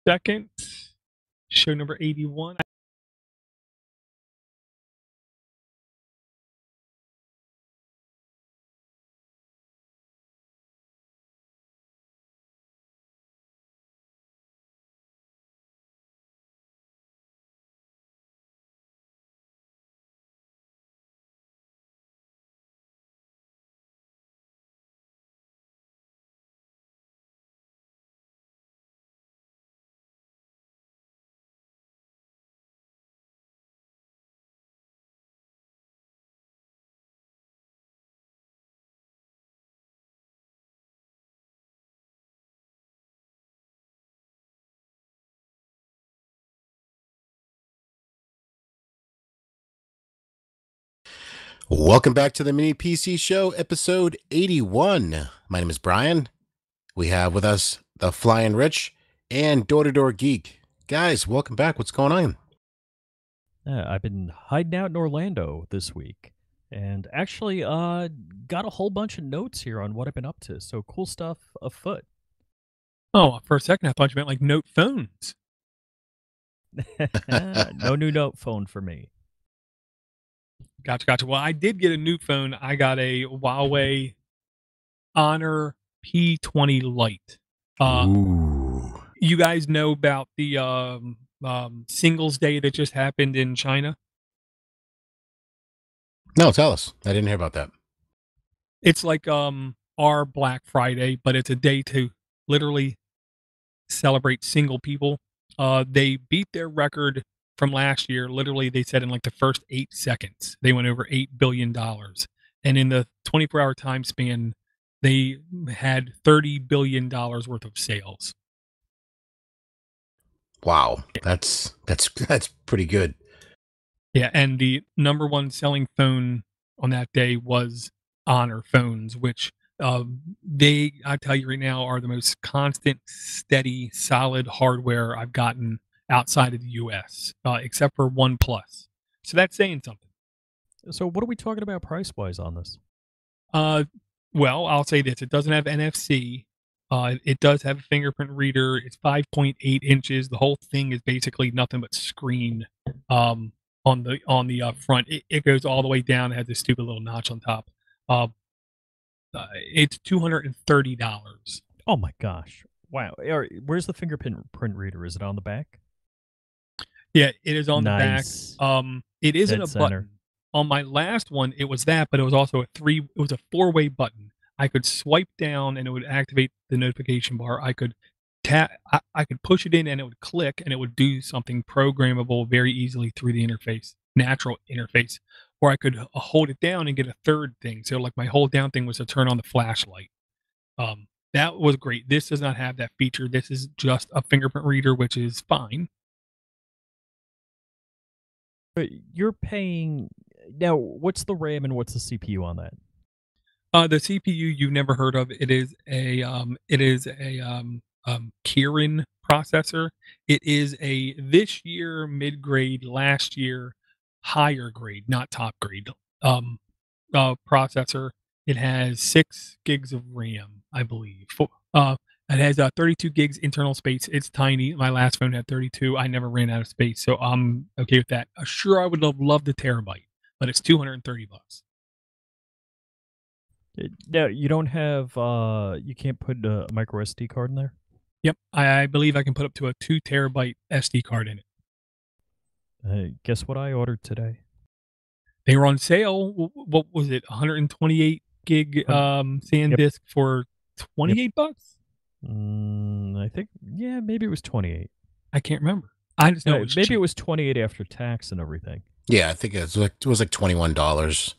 2nd, show number 81. Welcome back to the Mini PC Show, episode 81. My name is Brian. We have with us the Flying Rich and Door-to-Door Geek. Guys, welcome back. What's going on? I've been hiding out in Orlando this week, and actually got a whole bunch of notes here on what I've been up to. So cool stuff afoot. Oh, for a second I thought you meant like note phones. No new note phone for me. Gotcha. Well, I did get a new phone. I got a Huawei Honor P20 Lite. Ooh. You guys know about the Singles Day that just happened in China? No, tell us. I didn't hear about that. It's like our Black Friday, but it's a day to literally celebrate single people. They beat their record from last year. Literally, they said in like the first 8 seconds, they went over $8 billion. And in the 24-hour time span, they had $30 billion worth of sales. Wow. That's pretty good. Yeah, and the number one selling phone on that day was Honor phones, which I tell you right now, are the most constant, steady, solid hardware I've gotten outside of the U.S., except for OnePlus. So that's saying something. So what are we talking about price-wise on this? Well, I'll say this. It doesn't have NFC. It does have a fingerprint reader. It's 5.8 inches. The whole thing is basically nothing but screen on the front. It goes all the way down. It has this stupid little notch on top. It's $230. Oh my gosh! Wow. Where's the fingerprint reader? Is it on the back? Yeah, it is on Nice. the back. It isn't Dead a center. button. On my last one, it was that, but it was also a 4-way button. I could swipe down and it would activate the notification bar. I could tap, I could push it in and it would click and it would do something programmable very easily through the interface, natural interface. Or I could hold it down and get a third thing. So like my hold down thing was to turn on the flashlight. That was great. This does not have that feature. This is just a fingerprint reader, which is fine. But you're paying now. What's the RAM and what's the CPU on that? The CPU you've never heard of. It is a Kirin processor. It is a this year mid-grade, last year higher grade, not top grade processor. It has 6 gigs of RAM, I believe. It has 32 gigs internal space. It's tiny. My last phone had 32. I never ran out of space, so I'm okay with that. Sure, I would have loved the terabyte, but it's $230. Now you don't have. You can't put a micro SD card in there. Yep, I believe I can put up to a 2 terabyte SD card in it. Guess what I ordered today? They were on sale. What was it? 128 gig SanDisk for $28 bucks. I think maybe it was 28. I can't remember. I just know it was maybe cheap. it was 28 after tax and everything. Yeah, I think it was like $21.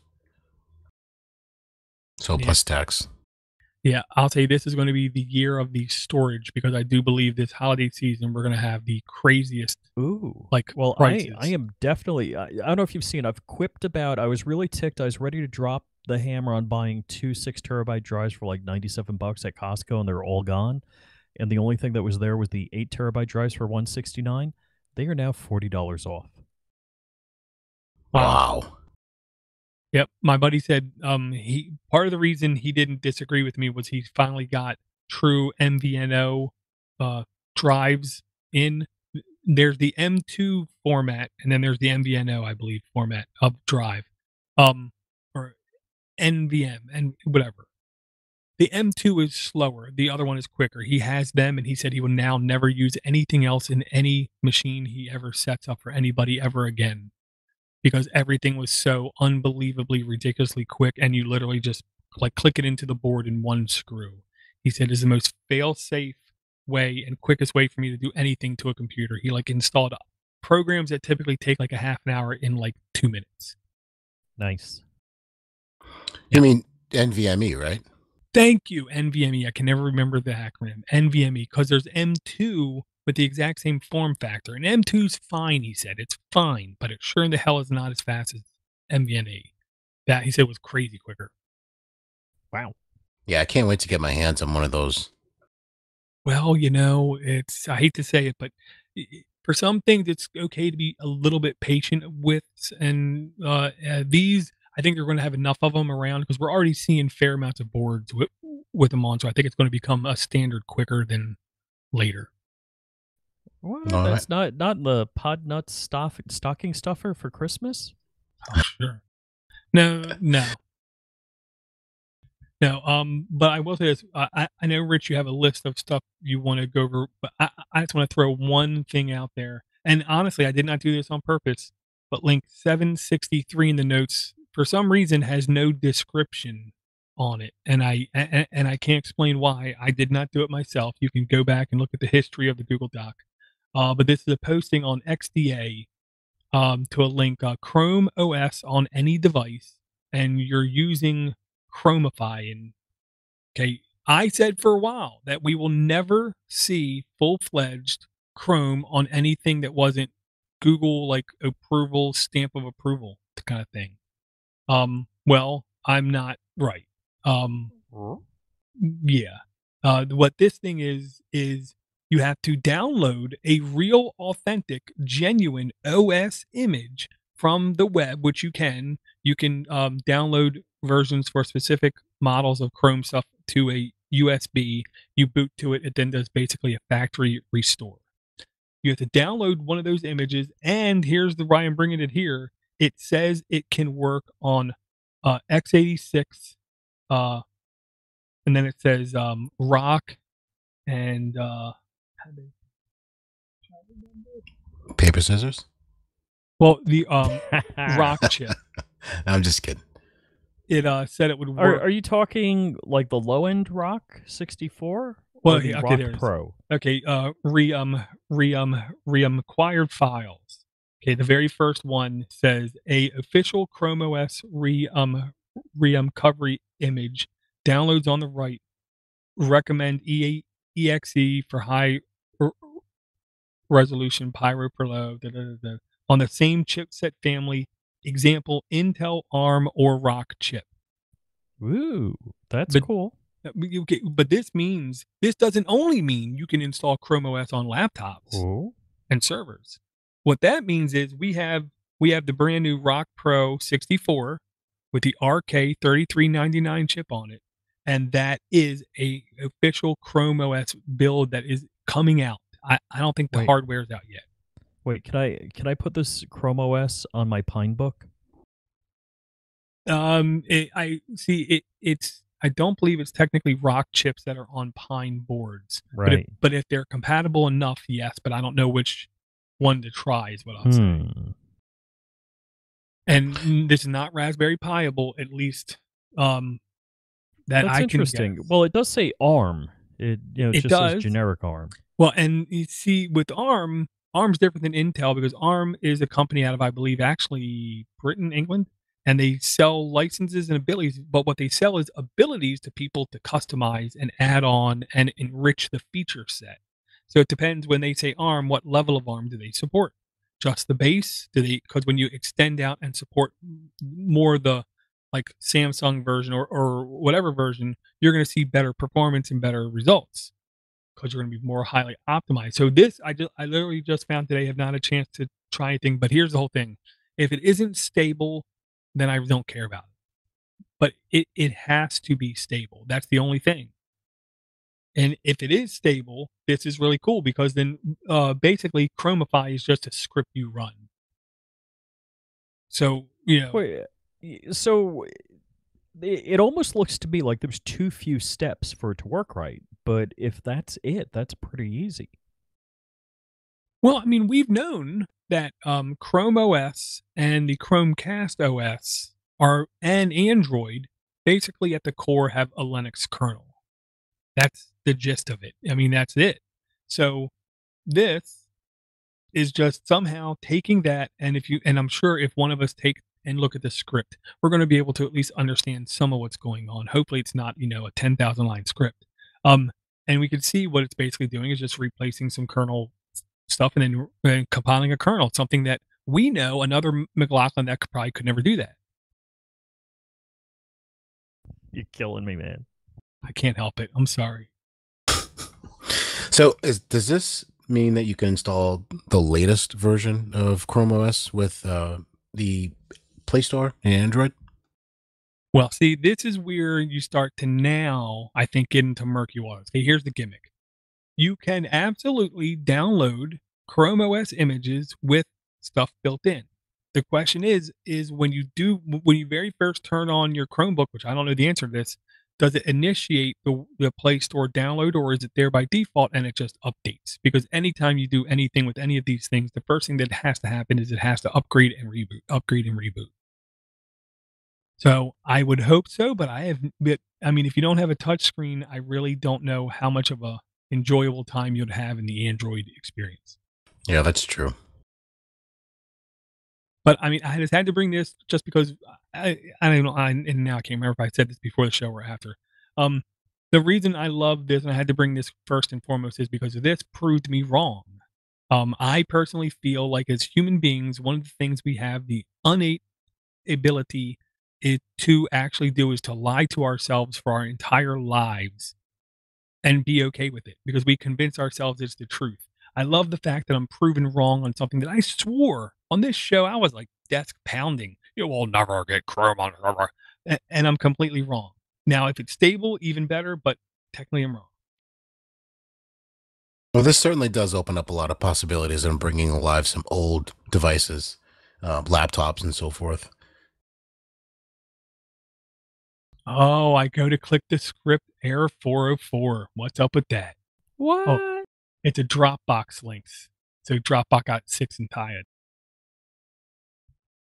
So plus tax. Yeah, I'll say this is going to be the year of the storage because I do believe this holiday season we're going to have the craziest. Ooh, prices. I am definitely. I don't know if you've seen. I've quipped about. I was really ticked. I was ready to drop the hammer on buying 2 6-terabyte drives for like $97 at Costco, and they're all gone. And the only thing that was there was the 8-terabyte drives for $169. They are now $40 off. Wow. Yep, my buddy said he part of the reason he didn't disagree with me was he finally got true MVNO drives there's the M2 format, and then there's the MVNO, I believe, format of drive, or NVM and whatever. The M2 is slower. The other one is quicker. He has them, and he said he will now never use anything else in any machine he ever sets up for anybody ever again, because everything was so unbelievably, ridiculously quick, and you literally just like click it into the board in one screw. He said it's the most fail-safe way and quickest way for me to do anything to a computer. He like installed programs that typically take like a half an hour in like 2 minutes. Nice. You mean NVMe, right? Thank you, NVMe. I can never remember the acronym. NVMe, because there's M2 with the exact same form factor. And M2's fine, he said. It's fine, but it sure in the hell is not as fast as NVMe. That, he said, was crazy quicker. Wow. Yeah, I can't wait to get my hands on one of those. Well, you know, I hate to say it, but for some things, it's okay to be a little bit patient with. And these, I think they're going to have enough of them around because we're already seeing fair amounts of boards with them on. So I think it's going to become a standard quicker than later. Well, All that's not the Podnutz stocking stuffer for Christmas. Oh, sure. No. But I will say this. I know, Rich, you have a list of stuff you want to go over, but I just want to throw one thing out there. And honestly, I did not do this on purpose, but link 763 in the notes, for some reason, has no description on it. And I can't explain why. I did not do it myself. You can go back and look at the history of the Google Doc. But this is a posting on XDA to a link, Chrome OS on any device, and you're using Chromify. And okay, I said for a while that we will never see full-fledged Chrome on anything that wasn't Google like approval, stamp of approval kind of thing. Well, I'm not right. Yeah. What this thing is you have to download a real, authentic, genuine OS image from the web, which you can. You can download versions for specific models of Chrome stuff to a USB. You boot to it. It then does basically a factory restore. You have to download one of those images, and here's the why I'm bringing it here. It says it can work on x86, and then it says rock and Paper, scissors? well, the rock chip. I'm just kidding. It said it would work. Are you talking like the low end Rock 64? Well, or the okay, Rock there it is. Pro? Okay, acquired files. Okay, the very first one says a official Chrome OS recovery image downloads on the right. Recommend exe for high resolution Pyro Pro on the same chipset family. Example: Intel, ARM, or Rock chip. Ooh, that's cool. Okay, but this doesn't only mean you can install Chrome OS on laptops and servers. What that means is we have the brand new Rock Pro 64 with the RK3399 chip on it, and that is a official Chrome OS build that is coming out. I don't think the hardware is out yet. Wait, can I put this Chrome OS on my Pinebook? I don't believe it's technically Rock chips that are on Pine boards. Right. But if they're compatible enough, yes. But I don't know which one to try is what I'll say. And this is not Raspberry Pi-able, at least that That's I interesting. can guess. Well, it does say ARM. It just does. says generic ARM. Well, and you see, with ARM's different than Intel because ARM is a company out of, I believe, actually Britain, England. And they sell licenses and abilities, but what they sell is abilities to people to customize and add on and enrich the feature set. So it depends when they say ARM, what level of ARM do they support? Just the base? Because when you extend out and support more the like Samsung version or whatever version, you're going to see better performance and better results because you're going to be more highly optimized. So this, I literally just found today, have not a chance to try anything, but here's the whole thing. If it isn't stable, then I don't care about it. But it has to be stable. That's the only thing. And if it is stable, this is really cool because then basically Chromify is just a script you run. So, Wait, so it almost looks to me like there's too few steps for it to work right. But if that's it, that's pretty easy. well, I mean, we've known that Chrome OS and the Chromecast OS are and Android basically at the core have a Linux kernel. That's the gist of it. I mean, that's it. So this is just somehow taking that, and I'm sure if one of us take and look at the script, we're going to be able to at least understand some of what's going on. Hopefully it's not, a 10,000 line script. And we can see what it's basically doing is just replacing some kernel stuff and then compiling a kernel, something that we know another McLaughlin that probably could never do that. You're killing me, man. I can't help it. I'm sorry. So does this mean that you can install the latest version of Chrome OS with the Play Store and Android? Well, see, this is where you start to now, I think, get into murky waters. Okay, here's the gimmick. You can absolutely download Chrome OS images with stuff built in. The question is when you very first turn on your Chromebook, which I don't know the answer to this, does it initiate the Play Store download, or is it there by default and it just updates? Because anytime you do anything with any of these things, the first thing that has to happen is it has to upgrade and reboot. So I would hope so, but if you don't have a touch screen, I really don't know how much of a enjoyable time you'd have in the Android experience. Yeah, that's true. But I mean, I just had to bring this just because I don't know, and now I can't remember if I said this before the show or after. The reason I love this, and I had to bring this first and foremost, is because this proved me wrong. I personally feel like as human beings, one of the things we have the innate ability to actually do is to lie to ourselves for our entire lives and be okay with it because we convince ourselves it's the truth. I love the fact that I'm proven wrong on something that I swore on this show. I was like desk pounding. You will never get Chrome on, and I'm completely wrong. Now, if it's stable, even better, but technically I'm wrong. Well, this certainly does open up a lot of possibilities in bringing alive some old devices, laptops, and so forth. Oh, I go to click the script, error 404. What's up with that? What? Oh, it's a Dropbox links. So Dropbox got 6 and tired.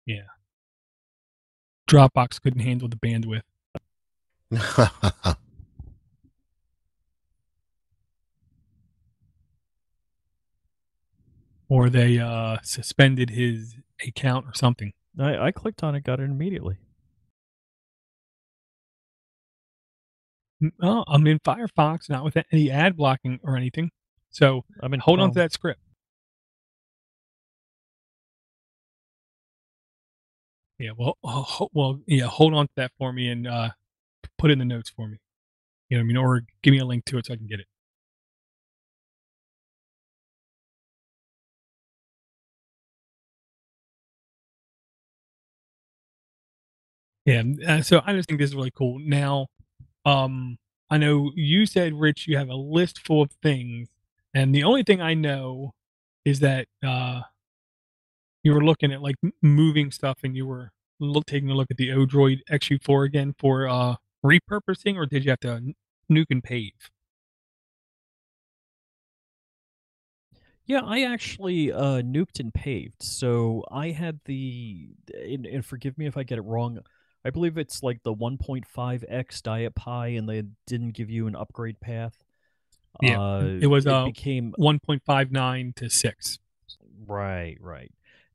Yeah. Dropbox couldn't handle the bandwidth. Or they suspended his account or something. I clicked on it, got it immediately. Oh, I'm in Firefox, not with any ad blocking or anything. So I'm in hold on to Chrome. that script. Yeah, well, hold on to that for me and put it in the notes for me. You know what I mean? Or give me a link to it so I can get it. Yeah, so I just think this is really cool. Now, I know you said, Rich, you have a list full of things, and the only thing I know is that you were looking at like moving stuff, and you were taking a look at the o-droid XU4 again for repurposing, or did you have to nuke and pave? Yeah, I actually nuked and paved. So I had and forgive me if I get it wrong. I believe it's like the 1.5x Diet Pi, and they didn't give you an upgrade path. Yeah, it was It became 1.59 to 6. right,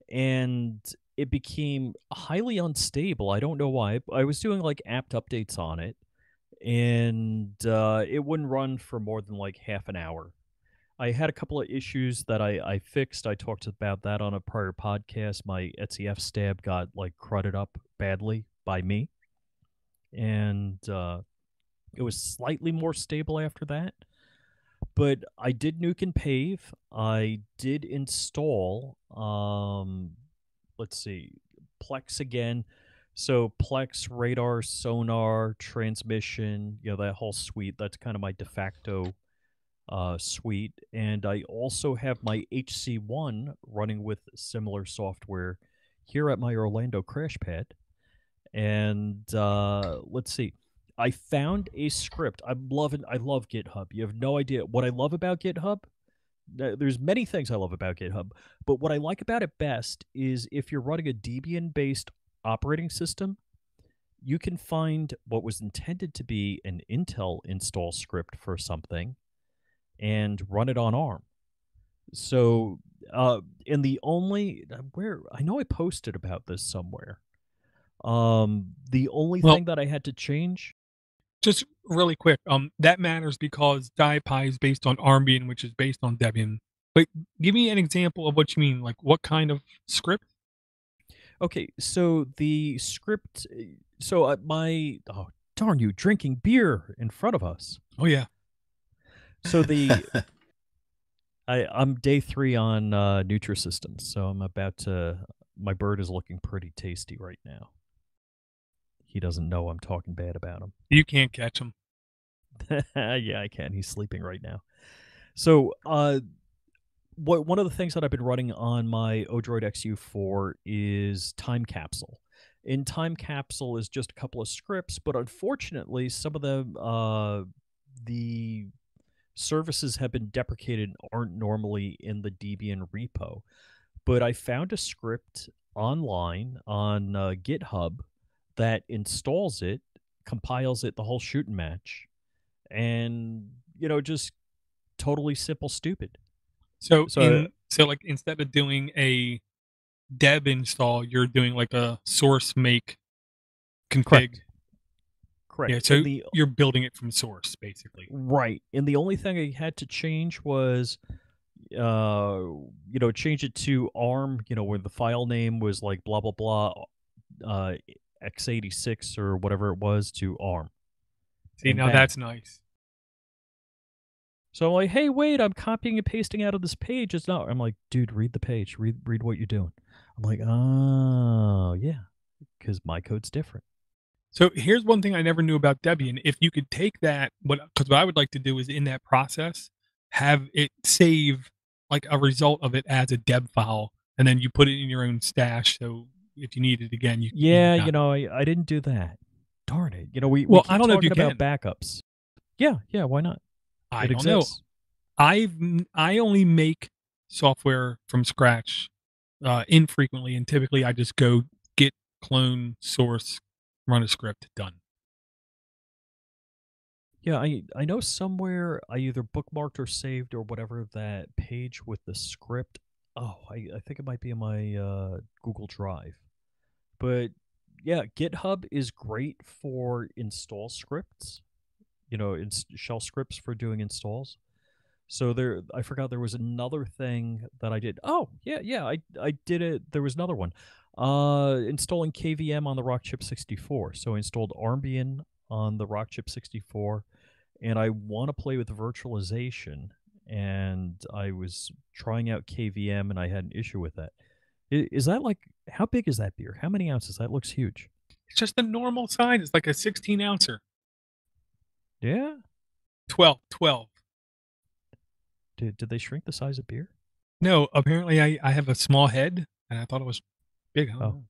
and it became highly unstable. I don't know why. I was doing like apt updates on it, and it wouldn't run for more than like half an hour. I had a couple of issues that I fixed. I talked about that on a prior podcast. My Etsy stab got like crudded up badly by me, and it was slightly more stable after that. But I did nuke and pave. I did install, let's see, Plex again. So Plex, radar, sonar, transmission, that whole suite. That's kind of my de facto suite, and I also have my HC1 running with similar software here at my Orlando crash pad. And let's see. I found a script. I love GitHub. You have no idea what I love about GitHub. There's many things I love about GitHub, but what I like about it best is if you're running a Debian-based operating system, you can find what was intended to be an Intel install script for something and run it on ARM. So, and the only where I know I posted about this somewhere. The only Well, thing that I had to change. just really quick, that matters because DiPi is based on Armbian, which is based on Debian. But give me an example of what you mean. Like, what kind of script? Okay, so the script. So my oh darn you drinking beer in front of us. Oh yeah. So I'm day 3 on Nutrisystems, so I'm about to. My bird is looking pretty tasty right now. He doesn't know I'm talking bad about him. You can't catch them. Yeah, I can. He's sleeping right now. So, one of the things that I've been running on my o-droid XU4 is Time Capsule. In Time Capsule is just a couple of scripts, but unfortunately, some of them, the services have been deprecated and aren't normally in the Debian repo. But I found a script online on GitHub that installs it, compiles it, the whole shooting match, and just totally simple, stupid. So So like instead of doing a deb install, you're doing like a source make config. correct. Yeah, so you're building it from source basically. Right, and the only thing I had to change was, change it to ARM. Where the file name was like blah blah blah, x86 or whatever it was to ARM. See, And now bang. that's nice. So I'm like, hey, wait, I'm copying and pasting out of this page. It's not. I'm like, dude, read the page. Read what you're doing. I'm like, oh, yeah, because my code's different. So here's one thing I never knew about Debian. If you could take that, because what I would like to do is in that process, have it save like a result of it as a deb file, and then you put it in your own stash. So if you need it again, Yeah, got it. I didn't do that. Darn it. We Well, I keep don't know if you talking about can. backups. Yeah, why not? I It don't know. exists. I only make software from scratch infrequently, and typically I just go git clone source, run a script, done. Yeah, I know somewhere I either bookmarked or saved or whatever that page with the script. Oh, I think it might be in my Google Drive. But yeah, GitHub is great for install scripts. Shell scripts for doing installs. So I forgot there was another thing that I did. Oh, yeah, I did it. There was another one. Installing KVM on the Rockchip 64. So I installed Armbian on the Rockchip 64, and I want to play with virtualization. And I was trying out KVM, and I had an issue with that. Is that like, how big is that beer? How many ounces? That looks huge. It's just a normal size. It's like a 16 ouncer. Yeah. 12. Did they shrink the size of beer? No, apparently I have a small head, and I thought it was big. I don't know.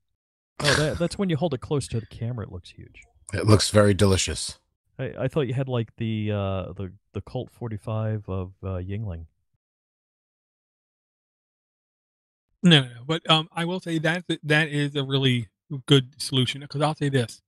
Oh, that's when you hold it close to the camera. It looks huge. It looks very delicious. I thought you had like the Colt 45 of Yingling. No. But I will say that is a really good solution because I'll say this: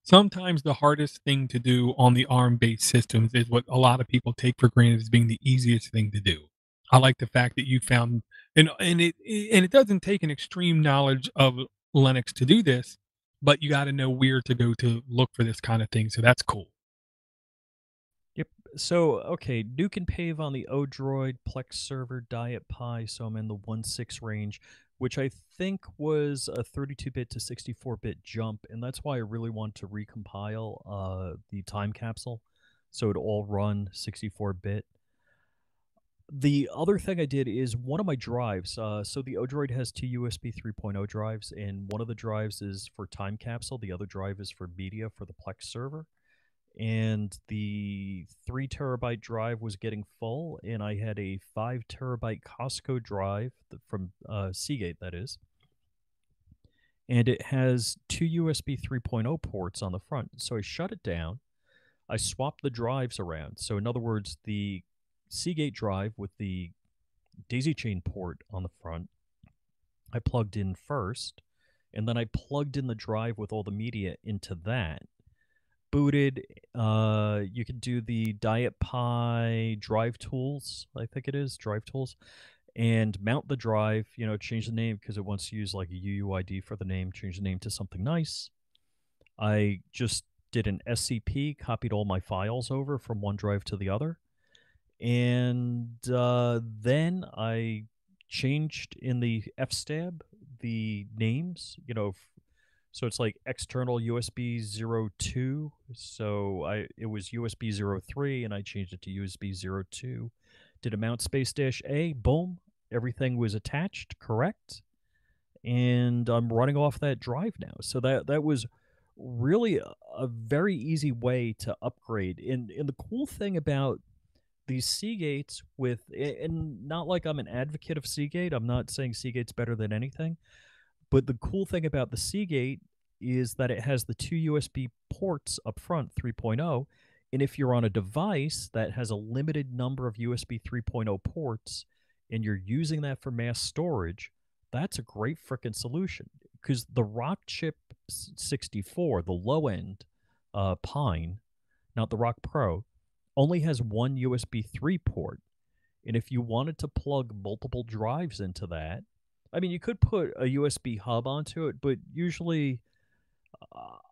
sometimes the hardest thing to do on the ARM-based systems is what a lot of people take for granted as being the easiest thing to do. I like the fact that you found, and it doesn't take an extreme knowledge of Linux to do this, but you got to know where to go to look for this kind of thing. So that's cool. Yep. So okay, Nuke and Pave on the o-droid, Plex server, Diet Pi. So I'm in the 1.6 range, which I think was a 32-bit to 64-bit jump, and that's why I really want to recompile the time capsule, so it all run 64-bit. The other thing I did is one of my drives. So the o-droid has 2 USB 3.0 drives, and one of the drives is for time capsule. The other drive is for media for the Plex server. and the 3 terabyte drive was getting full, and I had a 5 terabyte Costco drive from Seagate, that is, and it has two USB 3.0 ports on the front. So I shut it down. I swapped the drives around. So in other words, the Seagate drive with the daisy chain port on the front, I plugged in first, and then I plugged in the drive with all the media into that. Booted. You can do the Diet Pi drive tools, I think it is, drive tools, and mount the drive, change the name because it wants to use like a UUID for the name, change the name to something nice. I just did an SCP, copied all my files over from one drive to the other, and then I changed in the FSTAB the names, so it's like external USB 02. So it was USB 03, and I changed it to USB 02. Did a mount space dash A, boom, everything was attached correct, and I'm running off that drive now. So that was really a very easy way to upgrade. And the cool thing about these Seagates and not like I'm an advocate of Seagate. I'm not saying Seagate's better than anything, but the cool thing about the Seagate is that it has the two USB ports up front, 3.0. And if you're on a device that has a limited number of USB 3.0 ports and you're using that for mass storage, that's a great frickin' solution. Because the Rockchip 64, the low end Pine, not the Rock Pro, only has one USB 3 port. And if you wanted to plug multiple drives into that, I mean, you could put a USB hub onto it, but usually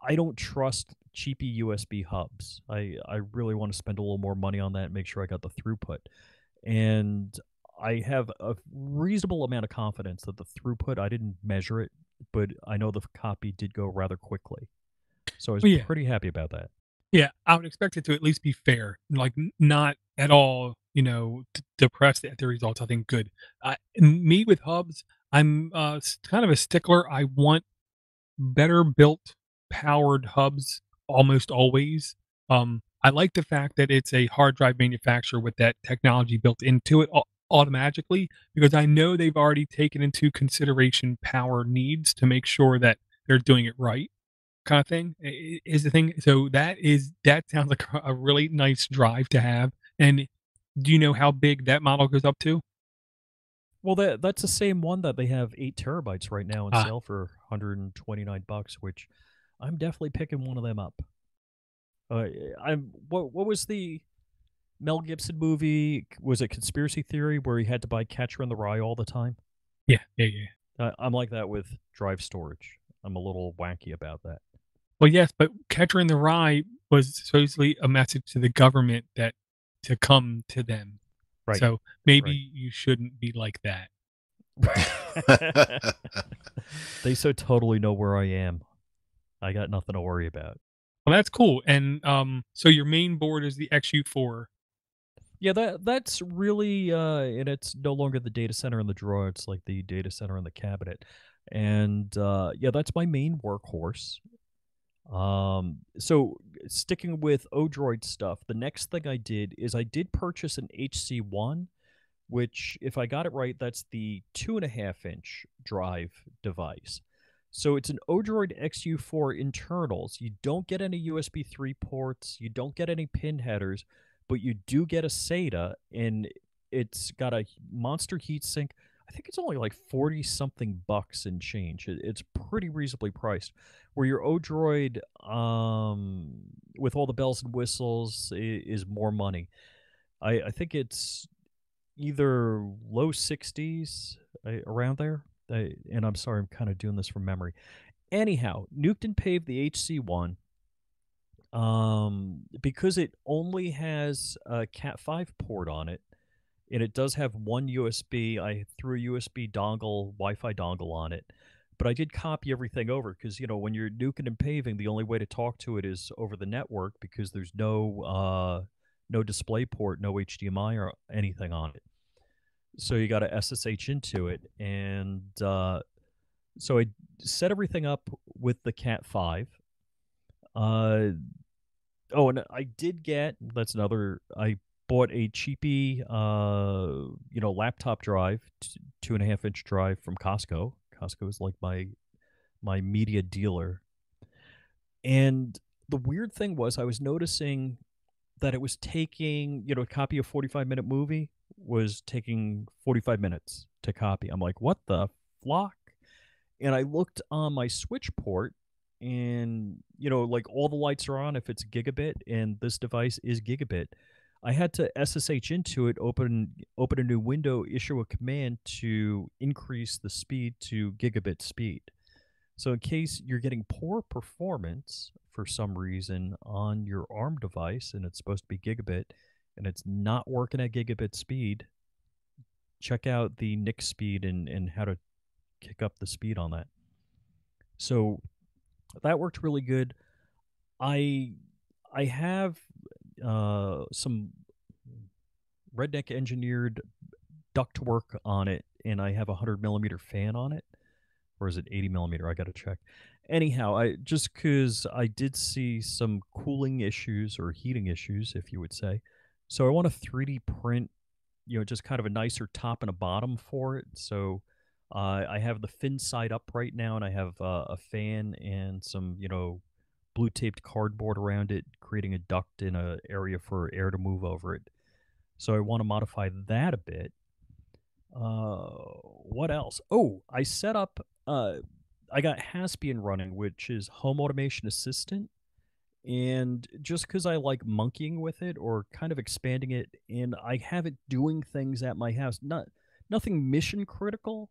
I don't trust cheapy USB hubs. I really want to spend a little more money on that and make sure I got the throughput. And I have a reasonable amount of confidence that the throughput, I didn't measure it, but I know the copy did go rather quickly. So I was Well, yeah. pretty happy about that. Yeah, I would expect it to at least be fair, like, not at all, depressed at the results. I think good. Me with hubs, I'm, kind of a stickler. I want better built powered hubs almost always. I like the fact that it's a hard drive manufacturer with that technology built into it automatically, because I know they've already taken into consideration power needs to make sure that they're doing it right, kind of thing is the thing. So that sounds like a really nice drive to have. And do you know how big that model goes up to? Well, that's the same one that they have 8 terabytes right now on Ah, sale for $129, which I'm definitely picking one of them up. I'm what was the Mel Gibson movie? Was it Conspiracy Theory where he had to buy Catcher in the Rye all the time? yeah, yeah, yeah. I'm like that with drive storage. I'm a little wacky about that. Well, yes, but Catcher in the Rye was supposedly a message to the government that to come to them. Right, So maybe right. you shouldn't be like that. They so totally know where I am. I got nothing to worry about. Well, that's cool. And so your main board is the XU4. Yeah, that's really and it's no longer the data center in the drawer, it's like the data center in the cabinet. And yeah, that's my main workhorse. So sticking with o-droid stuff, the next thing I did is I did purchase an HC1, which, if I got it right, that's the 2.5-inch drive device. So it's an o-droid XU4 internals. You don't get any USB 3 ports, you don't get any pin headers, but you do get a SATA, and it's got a monster heatsink. I think it's only like 40 something bucks and change. It's pretty reasonably priced. Where your o-droid, with all the bells and whistles, is more money. I think it's either low 60s, around there. And I'm sorry, I'm kind of doing this from memory. Anyhow, nuked and paved the HC1, because it only has a Cat 5 port on it, and it does have one USB. I threw a USB dongle, Wi-Fi dongle on it, but I did copy everything over because, when you're nuking and paving, the only way to talk to it is over the network because there's no display port, no HDMI or anything on it. So you got to SSH into it, and so I set everything up with the Cat 5. Uh, Oh, and I did get that's another. I bought a cheapy, laptop drive, 2.5-inch drive from Costco. Costco is like my media dealer, and the weird thing was I was noticing that it was taking, a copy of 45-minute movie was taking 45 minutes to copy. I'm like, what the flock? And I looked on my switch port and, like all the lights are on if it's gigabit and this device is gigabit. I had to SSH into it, open a new window, issue a command to increase the speed to gigabit speed. So in case you're getting poor performance for some reason on your ARM device and it's supposed to be gigabit and it's not working at gigabit speed, check out the NIC speed and how to kick up the speed on that. So that worked really good. I I have some redneck engineered ductwork on it, and I have a 100 millimeter fan on it, or is it 80 millimeter? I got to check. Anyhow, I just because I did see some cooling issues or heating issues, if you would say. So I want to 3D print, just kind of a nicer top and a bottom for it. So I have the fin side up right now, and I have a fan and some, blue taped cardboard around it, creating a duct in a area for air to move over it. So I want to modify that a bit. What else? Oh, I set up. I got Haspian running, which is Home Automation Assistant, and just because I like monkeying with it or kind of expanding it, and I have it doing things at my house. Nothing mission critical,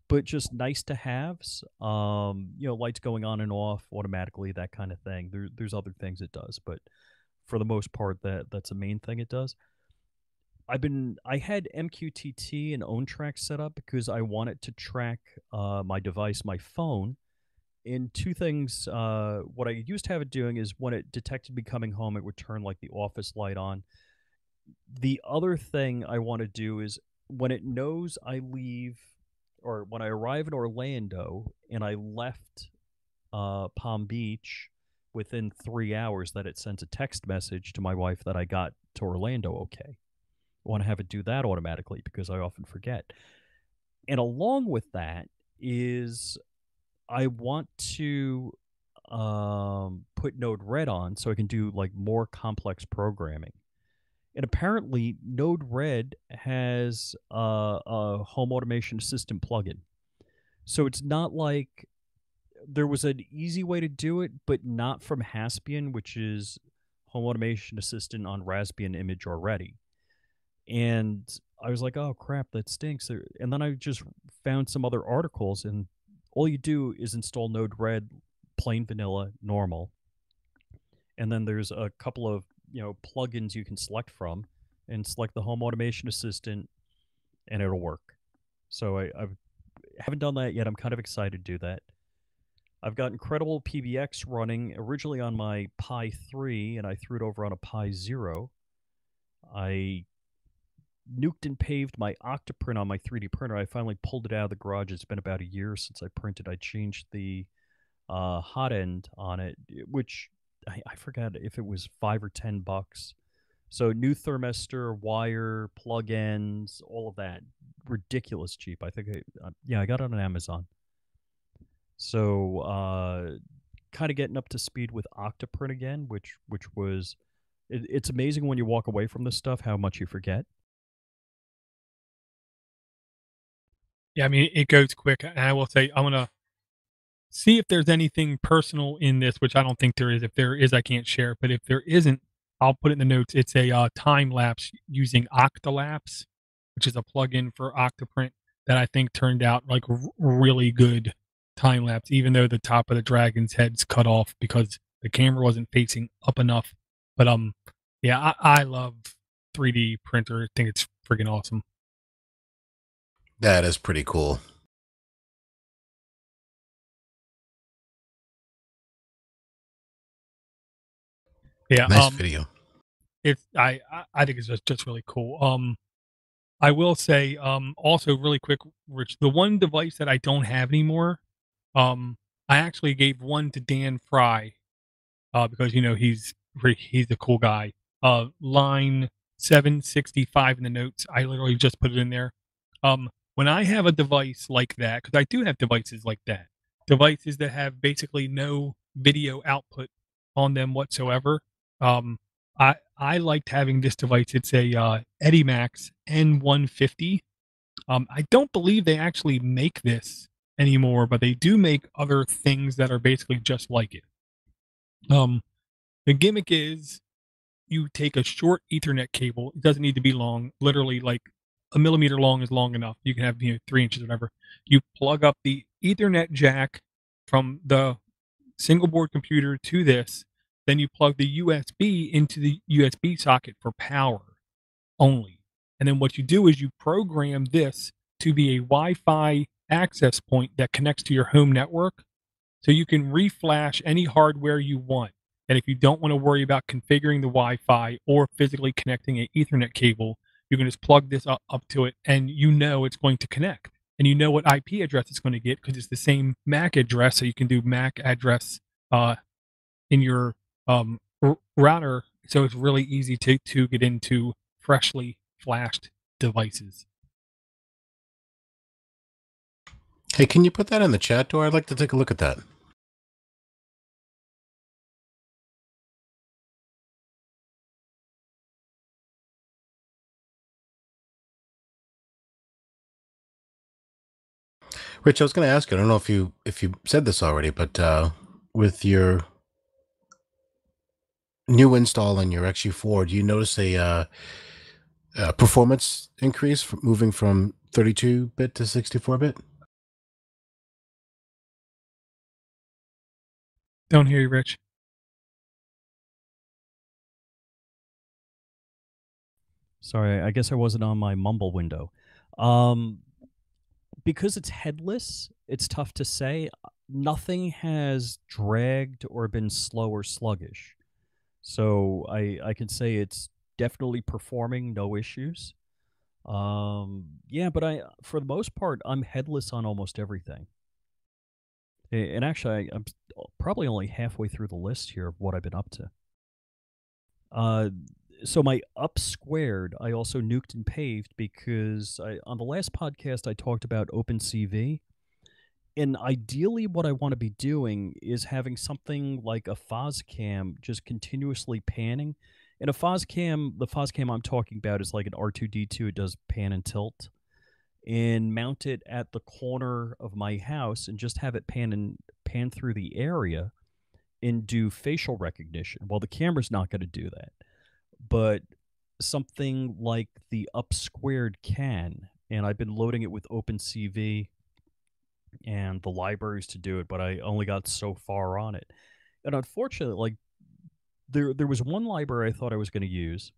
but just nice to haves. Lights going on and off automatically, that kind of thing. There's other things it does, but for the most part, that's the main thing it does. I had MQTT and OwnTrack set up because I wanted to track my device, my phone. And two things, what I used to have it doing is when it detected me coming home, it would turn like the office light on. The other thing I want to do is when it knows I leave or when I arrive in Orlando and I left Palm Beach within 3 hours, that it sends a text message to my wife that I got to Orlando okay. I want to have it do that automatically because I often forget. And along with that is I want to put Node Red on so I can do like more complex programming. And apparently, Node Red has a home automation assistant plugin. So it's not like there was an easy way to do it, but not from Haspian, which is home automation assistant on Raspbian image already. And I was like, oh crap, that stinks. And then I just found some other articles, and all you do is install Node Red, plain vanilla, normal. And then there's a couple of plugins you can select from, and select the home automation assistant, and it'll work. So I haven't done that yet. I'm kind of excited to do that. I've got incredible PBX running originally on my Pi 3, and I threw it over on a Pi 0. I nuked and paved my Octoprint on my 3D printer. I finally pulled it out of the garage. It's been about a year since I printed. I changed the hot end on it, which I forgot if it was $5 or $10. So new thermistor, wire, plug-ins, all of that, ridiculous cheap. I think I got it on Amazon. So kind of getting up to speed with Octoprint again, which was it's amazing when you walk away from this stuff how much you forget. Yeah, I mean, it goes quick, and I will say I'm gonna see if there's anything personal in this, which I don't think there is. If there is, I can't share it, but if there isn't, I'll put it in the notes. It's a, time lapse using Octolapse, which is a plugin for Octoprint that I think turned out like really good time lapse, even though the top of the dragon's head's cut off because the camera wasn't facing up enough. But yeah, I love 3D printer. I think it's freaking awesome. That is pretty cool. Yeah, Nice video. it's I think it's just really cool. I will say, also really quick, Rich, the one device that I don't have anymore, I actually gave one to Dan Fry, because he's he's a cool guy. Line 765 in the notes, I literally just put it in there. When I have a device like that, because I do have devices like that, devices that have basically no video output on them whatsoever. I liked having this device. It's a Edimax N150. I don't believe they actually make this anymore, but they do make other things that are basically just like it. The gimmick is you take a short Ethernet cable. It doesn't need to be long. Literally, like a millimeter long is long enough. You can have 3 inches, whatever. You plug up the Ethernet jack from the single board computer to this. Then you plug the USB into the USB socket for power only. And then what you do is you program this to be a Wi-Fi access point that connects to your home network. So you can reflash any hardware you want. And if you don't want to worry about configuring the Wi-Fi or physically connecting an Ethernet cable, you can just plug this up to it and you know it's going to connect. And you know what IP address it's going to get because it's the same MAC address. So you can do MAC address in your router. So it's really easy to get into freshly flashed devices. Hey, can you put that in the chat door? I'd like to take a look at that. Rich, I was going to ask you, I don't know if you said this already, but with your new install on your XU4, do you notice a performance increase from moving from 32-bit to 64-bit? Don't hear you, Rich. Sorry, I guess I wasn't on my mumble window. Because it's headless, it's tough to say. Nothing has dragged or been slow or sluggish. So I can say it's definitely performing, no issues. Yeah, but for the most part, I'm headless on almost everything. And actually, I'm probably only halfway through the list here of what I've been up to. So my up squared, I also nuked and paved because on the last podcast I talked about OpenCV, and ideally what I want to be doing is having something like a FOSCAM just continuously panning. And the FOSCAM I'm talking about is like an R2D2. It does pan and tilt, and mount it at the corner of my house and just have it pan through the area and do facial recognition. Well, the camera's not going to do that, but something like the up squared can, and I've been loading it with OpenCV and the libraries to do it, but I only got so far on it. And unfortunately, like there was one library I thought I was going to use,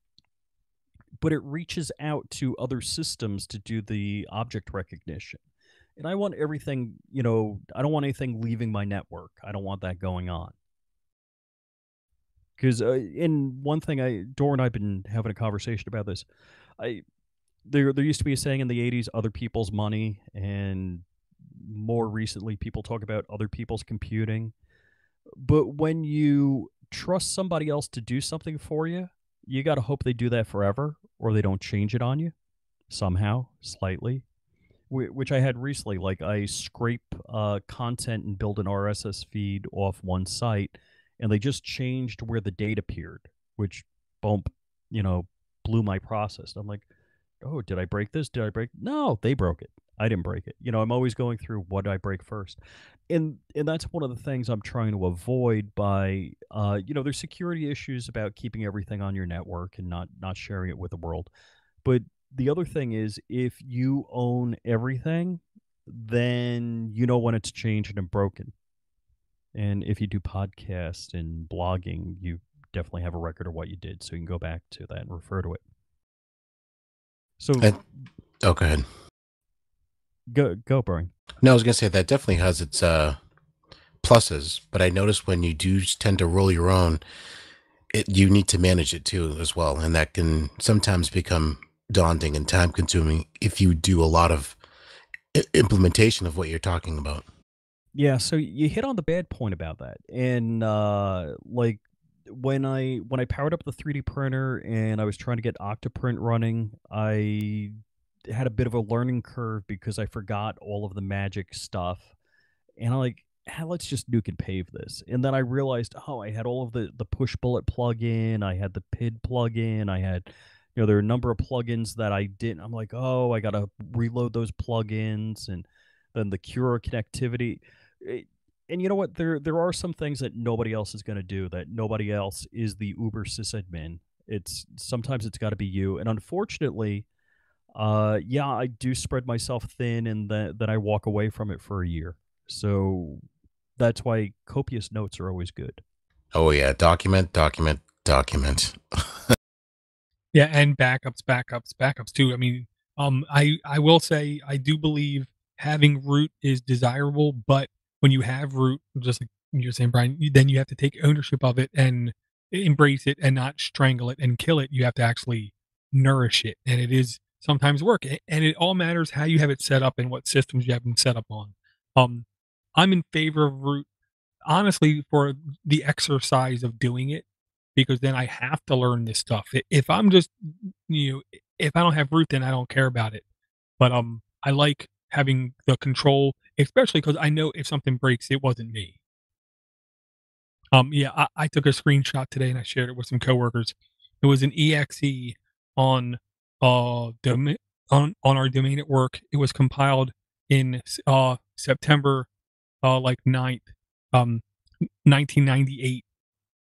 but it reaches out to other systems to do the object recognition. And I want everything, I don't want anything leaving my network. I don't want that going on. Because in one thing, Dora and I've been having a conversation about this. There used to be a saying in the 80s, other people's money, and more recently, people talk about other people's computing. But when you trust somebody else to do something for you, you got to hope they do that forever, or they don't change it on you somehow, slightly. Which I had recently. Like, I scrape content and build an RSS feed off one site, and they just changed where the date appeared, which, bump, blew my process. I'm like, oh, did I break this? Did I break? No, they broke it. I didn't break it. I'm always going through what did I break first. And that's one of the things I'm trying to avoid by, there's security issues about keeping everything on your network and not sharing it with the world. But the other thing is, if you own everything, then you know when it's changed and broken. And if you do podcasts and blogging, you definitely have a record of what you did, so you can go back to that and refer to it. So, go ahead. Go, Brian. No, I was going to say that definitely has its pluses, but I noticed when you do tend to roll your own, you need to manage it too as well, and that can sometimes become daunting and time-consuming if you do a lot of implementation of what you're talking about. Yeah, so you hit on the bad point about that. And like when I powered up the 3D printer and I was trying to get Octoprint running, I had a bit of a learning curve because I forgot all of the magic stuff, and I'm like, "Ah, let's just nuke and pave this." And then I realized, oh, I had all of the push bullet plugin, I had the PID plugin, I had, there are a number of plugins that I didn't. I'm like, oh, I gotta reload those plugins, and then the Cura connectivity. Eh, And you know what? There are some things that nobody else is going to do. That nobody else is the Uber sysadmin. It's sometimes it's got to be you. And unfortunately, yeah, I do spread myself thin, and then I walk away from it for a year. So that's why copious notes are always good. Oh yeah, document, document, document. Yeah, and backups too. I mean, I will say I do believe having root is desirable, but when you have root, just like you're saying, Brian, then you have to take ownership of it and embrace it and not strangle it and kill it. You have to actually nourish it, and it is sometimes work, and it all matters how you have it set up and what systems you have them set up on. Um, I'm in favor of root honestly for the exercise of doing it because then I have to learn this stuff. If I'm just if I don't have root, then I don't care about it. But I like having the control, especially because I know if something breaks, it wasn't me. Yeah, I took a screenshot today and I shared it with some coworkers. It was an exe on domain on our domain at work. It was compiled in September like 9th, 1998,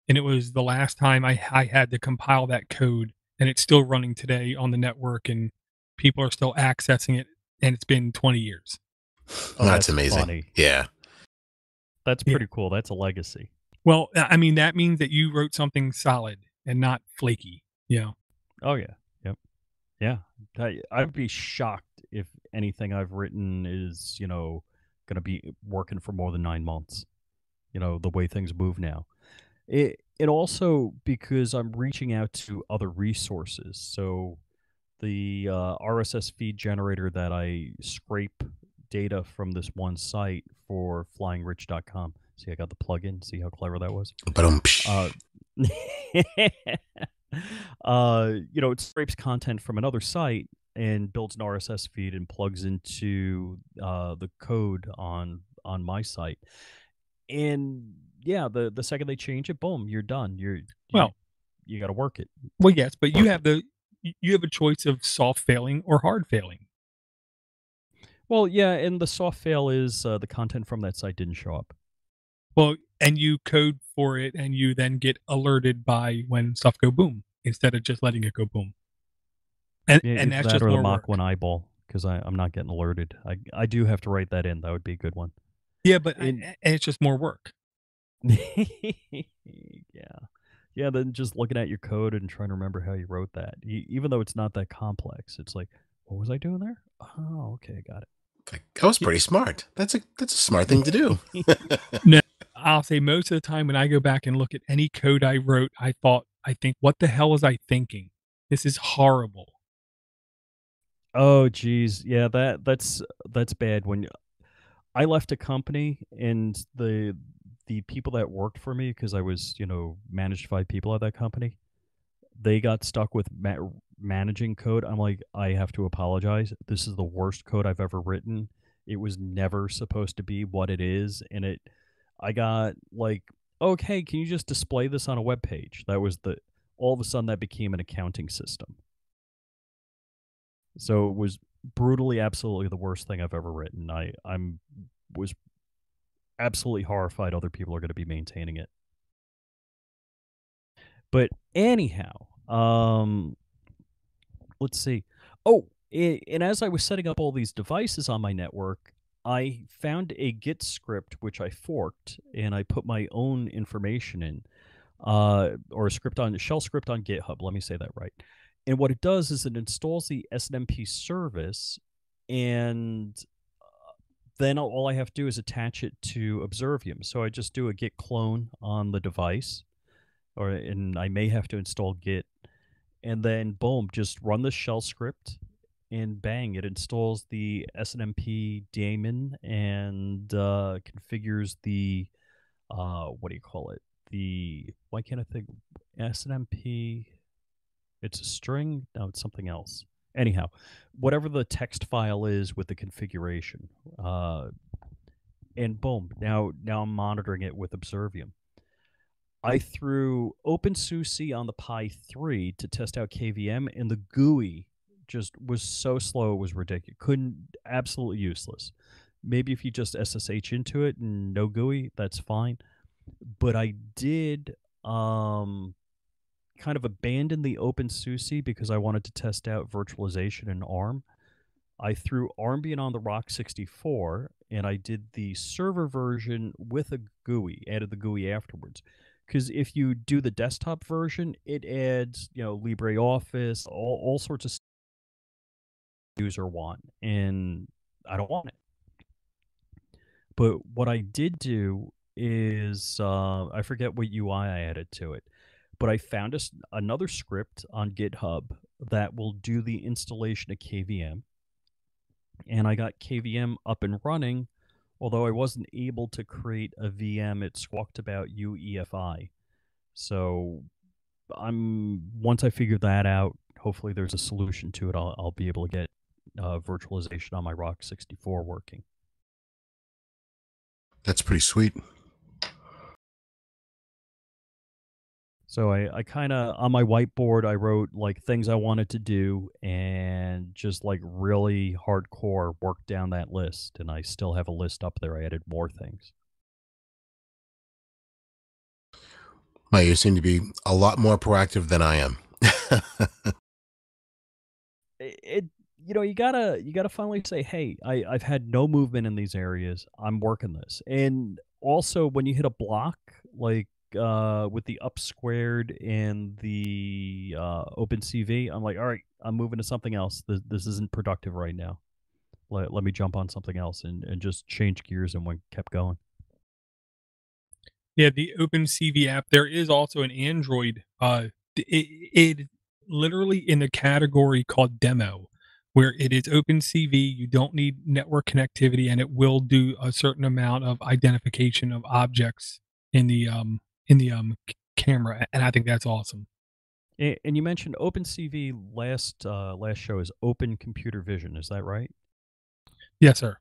and it was the last time I had to compile that code, and it's still running today on the network, and people are still accessing it, and it's been 20 years. Oh, That's that's amazing. funny. Yeah. That's Yeah. pretty cool. That's a legacy. Well, I mean, that means that you wrote something solid and not flaky, you know? Oh yeah. Yep. Yeah. I'd be shocked if anything I've written is, going to be working for more than 9 months. The way things move now. It also because I'm reaching out to other resources. So the RSS feed generator that I scrape data from this one site for flyingrich.com. See, I got the plugin. See how clever that was? But Uh, it scrapes content from another site and builds an RSS feed and plugs into the code on my site. And yeah, the second they change it, boom, you're done. Well, You got to work it. well, yes, but you have a choice of soft failing or hard failing. Well, yeah, and the soft fail is the content from that site didn't show up. Well, and you code for it, and you then get alerted by when stuff go boom instead of just letting it go boom. And Yeah, and either that's that just or the more Mach work. 1 eyeball because I'm not getting alerted. I do have to write that in. That would be a good one. Yeah, but And and it's just more work. yeah. Yeah, then just looking at your code and trying to remember how you wrote that. Even though it's not that complex. It's like, what was I doing there? Oh, okay, got that was pretty smart. That's a smart thing to do. it. No, I'll say most of the time when I go back and look at any code I wrote, I think, "What the hell was I thinking? This is horrible." Oh, geez. Yeah, that's bad. When I left a company and the people that worked for me, because I was, managed 5 people at that company, they got stuck with managing code. I'm like, I have to apologize. This is the worst code I've ever written. It was never supposed to be what it is, and I got like, okay, can you just display this on a web page? That was the all of a sudden that became an accounting system. So it was brutally, absolutely the worst thing I've ever written. I'm was absolutely horrified other people are going to be maintaining it. But anyhow, let's see. Oh, and as I was setting up all these devices on my network, I found a Git script which I forked, and I put my own information in, or a shell script on GitHub. Let me say that right. And what it does is it installs the SNMP service, and then all I have to do is attach it to Observium. So I just do a git clone on the device, and I may have to install Git, and then boom, just run the shell script, and bang, it installs the SNMP daemon and configures the what do you call it? why can't I think, SNMP? It's a string. No, it's something else. Anyhow, whatever the text file is with the configuration, and boom, now I'm monitoring it with Observium. I threw OpenSUSE on the Pi 3 to test out KVM, and the GUI just was so slow it was ridiculous. Absolutely useless. Maybe if you just SSH into it and no GUI, that's fine. But I did kind of abandon the OpenSUSE because I wanted to test out virtualization in ARM. I threw Armbian on the Rock 64, and I did the server version with a GUI, added the GUI afterwards. Because if you do the desktop version, it adds, LibreOffice, all sorts of stuff user want, and I don't want it. But what I did do is, I forget what UI I added to it, but I found another script on GitHub that will do the installation of KVM, and I got KVM up and running, although I wasn't able to create a VM. It squawked about UEFI. So once I figure that out, hopefully there's a solution to it. I'll be able to get virtualization on my Rock 64 working. That's pretty sweet. So I kind of, on my whiteboard, I wrote like things I wanted to do and just like really hardcore worked down that list. And I still have a list up there. I added more things. Well, you seem to be a lot more proactive than I am. You gotta finally say, hey, I've had no movement in these areas. I'm working this. And also when you hit a block, like with the up squared and the OpenCV, I'm like, all right, I'm moving to something else. This isn't productive right now. Let me jump on something else and just change gears and kept going. Yeah, the OpenCV app. There is also an Android. It literally in the category called demo, where it is OpenCV. You don't need network connectivity, and it will do a certain amount of identification of objects in the camera, and I think that's awesome. And you mentioned OpenCV last show is Open Computer Vision. Is that right? Yes, sir.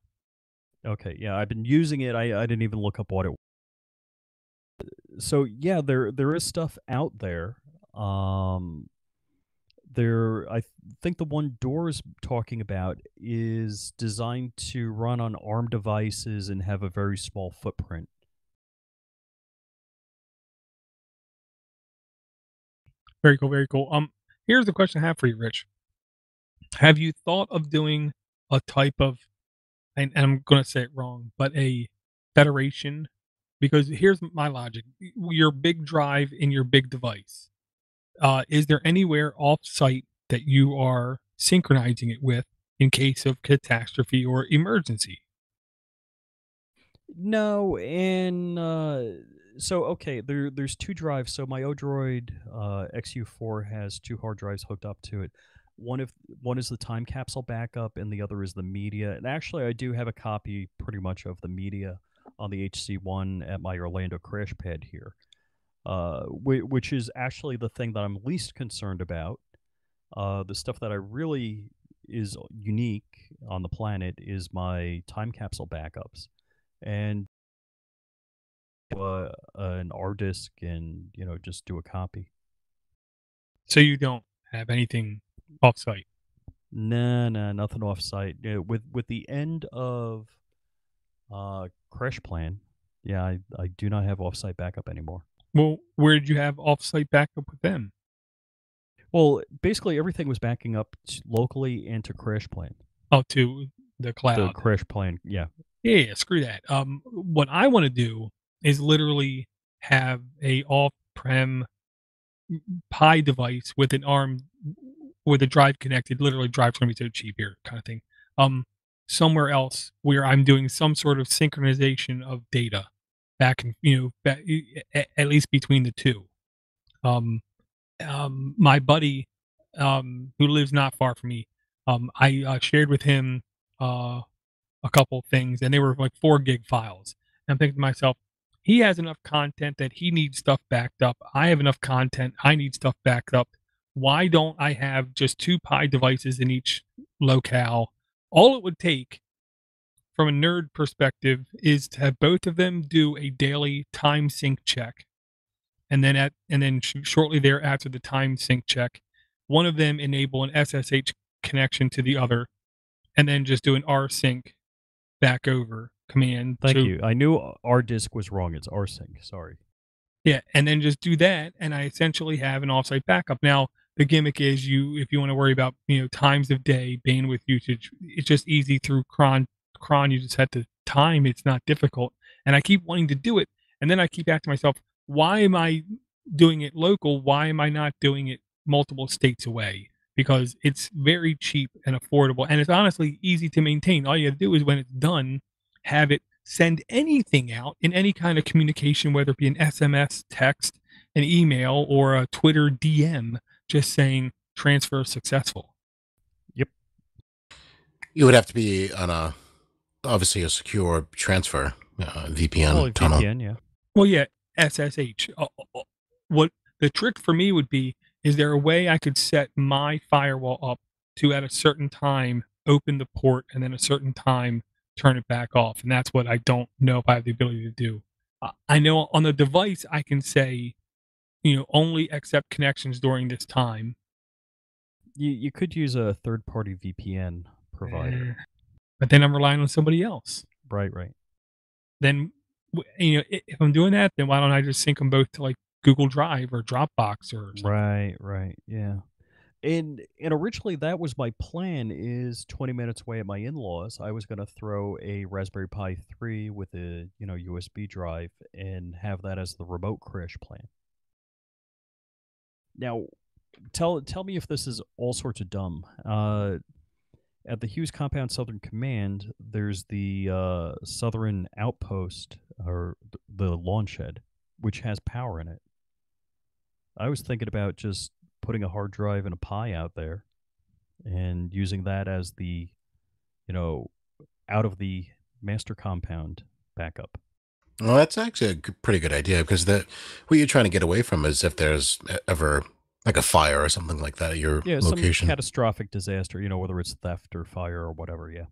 Okay, yeah, I've been using it. I didn't even look up what it. So yeah, there is stuff out there. I think the one Door's talking about is designed to run on ARM devices and have a very small footprint. Very cool, very cool. Here's the question I have for you, Rich. Have you thought of doing a type of, and I'm going to say it wrong, but a federation? Because here's my logic: your big drive in your big device. Is there anywhere off-site that you are synchronizing it with in case of catastrophe or emergency? No, and so okay, there's two drives. So my o-droid XU4 has two hard drives hooked up to it. One is the time capsule backup, and the other is the media. And actually, I do have a copy, pretty much, of the media on the HC1 at my Orlando crash pad here, which is actually the thing that I'm least concerned about. The stuff that I really is unique on the planet is my time capsule backups, and an R disk, and just do a copy. So you don't have anything off-site? Nah, nothing off-site. Yeah, with the end of Crash Plan, yeah, I do not have off-site backup anymore. Well, where did you have off-site backup with them? Well, basically everything was backing up locally and to Crash Plan. Oh, to the cloud. The Crash Plan, yeah. Yeah, screw that. What I want to do is literally have a off-prem Pi device with an ARM with a drive connected. Literally, drive's going to be so cheap here, kind of thing. Somewhere else where I'm doing some sort of synchronization of data back and back, at least between the two. My buddy, who lives not far from me, I shared with him a couple things, and they were like 4 gig files. And I'm thinking to myself, he has enough content that he needs stuff backed up. I have enough content. I need stuff backed up. Why don't I have just 2 Pi devices in each locale? All it would take from a nerd perspective is to have both of them do a daily time sync check. And then shortly thereafter the time sync check, one of them enable an SSH connection to the other, and then just do an rsync back over command. Thank you. I knew our disk was wrong. It's rsync. Sorry. Yeah, and then just do that, and I essentially have an offsite backup. Now, the gimmick is if you want to worry about times of day, bandwidth usage, it's just easy through cron. You just have to time. It's not difficult, and I keep wanting to do it, and then I keep asking myself, why am I doing it local? Why am I not doing it multiple states away? Because it's very cheap and affordable, and it's honestly easy to maintain. All you have to do is when it's done, have it send anything out in any kind of communication, whether it be an SMS, text, an email, or a Twitter DM, just saying transfer successful. Yep. You would have to be on obviously a secure transfer VPN tunnel. VPN, yeah. Well, yeah, SSH. What the trick for me would be, is there a way I could set my firewall up to at a certain time open the port and then a certain time turn it back off? And that's what I don't know if I have the ability to do. I know on the device I can say, only accept connections during this time. You could use a third-party VPN provider. But then I'm relying on somebody else. Right. Then, if I'm doing that, then why don't I just sync them both to like Google Drive or Dropbox or something? Right, yeah. And originally that was my plan, is 20 minutes away at my in-laws. I was going to throw a Raspberry Pi 3 with a, USB drive and have that as the remote Krish plan. Now, tell me if this is all sorts of dumb. At the Hughes Compound Southern Command, there's the Southern Outpost, or the lawn shed, which has power in it. I was thinking about just putting a hard drive and a Pi out there and using that as the, out of the master compound backup. Well, that's actually a pretty good idea, because what you're trying to get away from is if there's ever like a fire or something like that at your location. Some catastrophic disaster, whether it's theft or fire or whatever, yeah.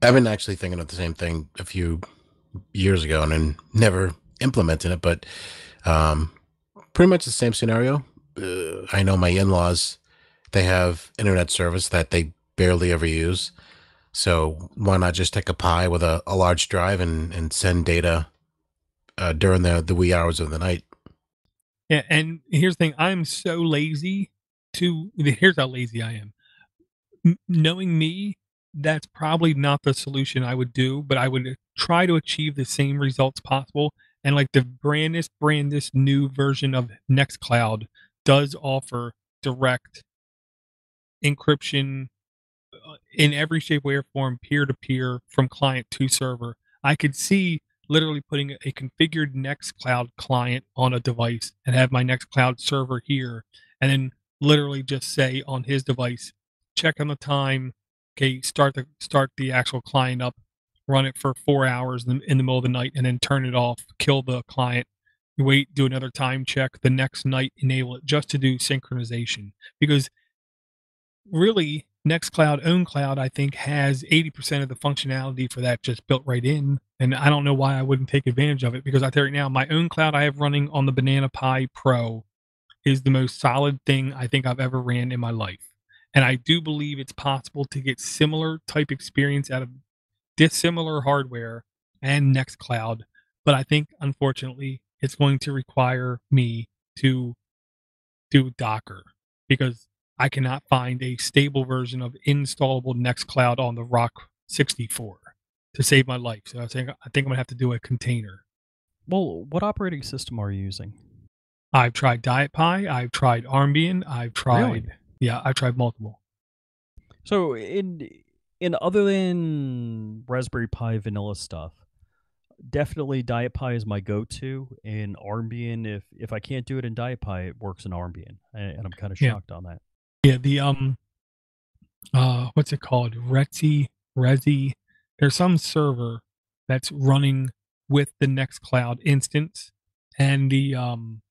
I've been actually thinking of the same thing a few years ago and then never implemented it, but pretty much the same scenario. I know my in-laws, they have internet service that they barely ever use. So why not just take a Pi with a large drive and send data during the wee hours of the night? Yeah, and here's the thing. I'm so lazy here's how lazy I am. Knowing me, that's probably not the solution I would do, but I would try to achieve the same results possible. And like the brandest new version of Nextcloud does offer direct encryption in every shape, way, or form, peer-to-peer, from client to server. I could see literally putting a configured Nextcloud client on a device and have my Nextcloud server here, and then literally just say on his device, check on the time, okay, start the actual client up, run it for 4 hours in the middle of the night, and then turn it off, kill the client, wait, do another time check, the next night enable it, just to do synchronization. Because really, Nextcloud OwnCloud, I think, has 80% of the functionality for that just built right in, and I don't know why I wouldn't take advantage of it, because I tell you right now, my OwnCloud I have running on the Banana Pi Pro is the most solid thing I think I've ever ran in my life. And I do believe it's possible to get similar type experience out of dissimilar hardware and Nextcloud, but I think, unfortunately, it's going to require me to do Docker, because I cannot find a stable version of installable Nextcloud on the Rock 64 to save my life. So I think I'm going to have to do a container. Well, what operating system are you using? I've tried Diet Pi. I've tried Armbian. I've tried, Really? Yeah, I've tried multiple. So in other than Raspberry Pi vanilla stuff, definitely Diet Pi is my go-to. In Armbian, if I can't do it in Diet Pi, it works in Armbian, and I'm kind of shocked on that. Yeah, the what's it called? Resi. There's some server that's running with the Nextcloud instance and and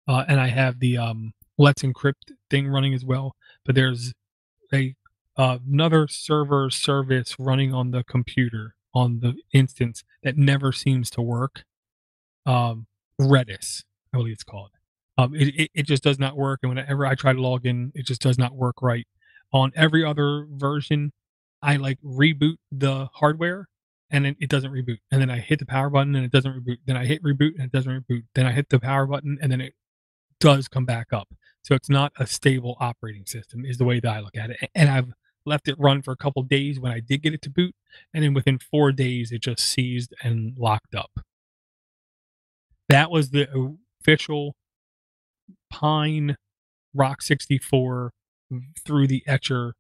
I have the Let's Encrypt thing running as well. But there's a another server service running on the computer on the instance that never seems to work. um, Redis, I believe it's called. It just does not work, and whenever I try to log in, it just does not work right. On every other version, I like reboot the hardware, and then it doesn't reboot. And then I hit the power button, and it doesn't reboot. Then I hit reboot, and it doesn't reboot. Then I hit the power button, and then it does come back up. So it's not a stable operating system, is the way that I look at it. And I've left it run for a couple days when I did get it to boot, and then within 4 days, it just seized and locked up. That was the official Pine Rock 64 through the Etcher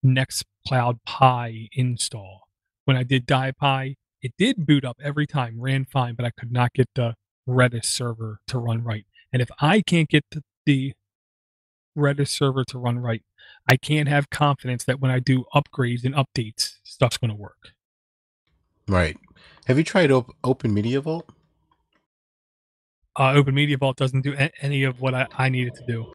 Nextcloud Pi install. When I did DiePi, it did boot up every time, ran fine, but I could not get the Redis server to run right. And if I can't get the Redis server to run right, I can't have confidence that when I do upgrades and updates, stuff's going to work. Right. Have you tried Open Media Vault? Open Media Vault doesn't do any of what I need it to do.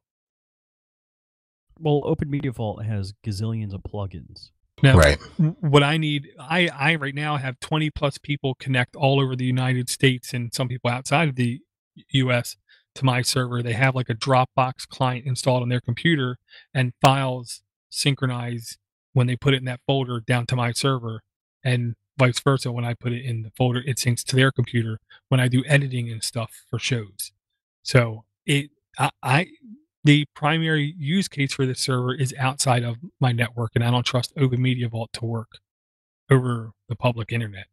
Well, Open Media Vault has gazillions of plugins. Now, Right. what I need, I right now have 20 plus people connect all over the United States and some people outside of the US to my server. They have like a Dropbox client installed on their computer, and files synchronize when they put it in that folder down to my server, and vice versa. When I put it in the folder, it syncs to their computer when I do editing and stuff for shows. So I the primary use case for this server is outside of my network, and I don't trust Open Media Vault to work over the public internet.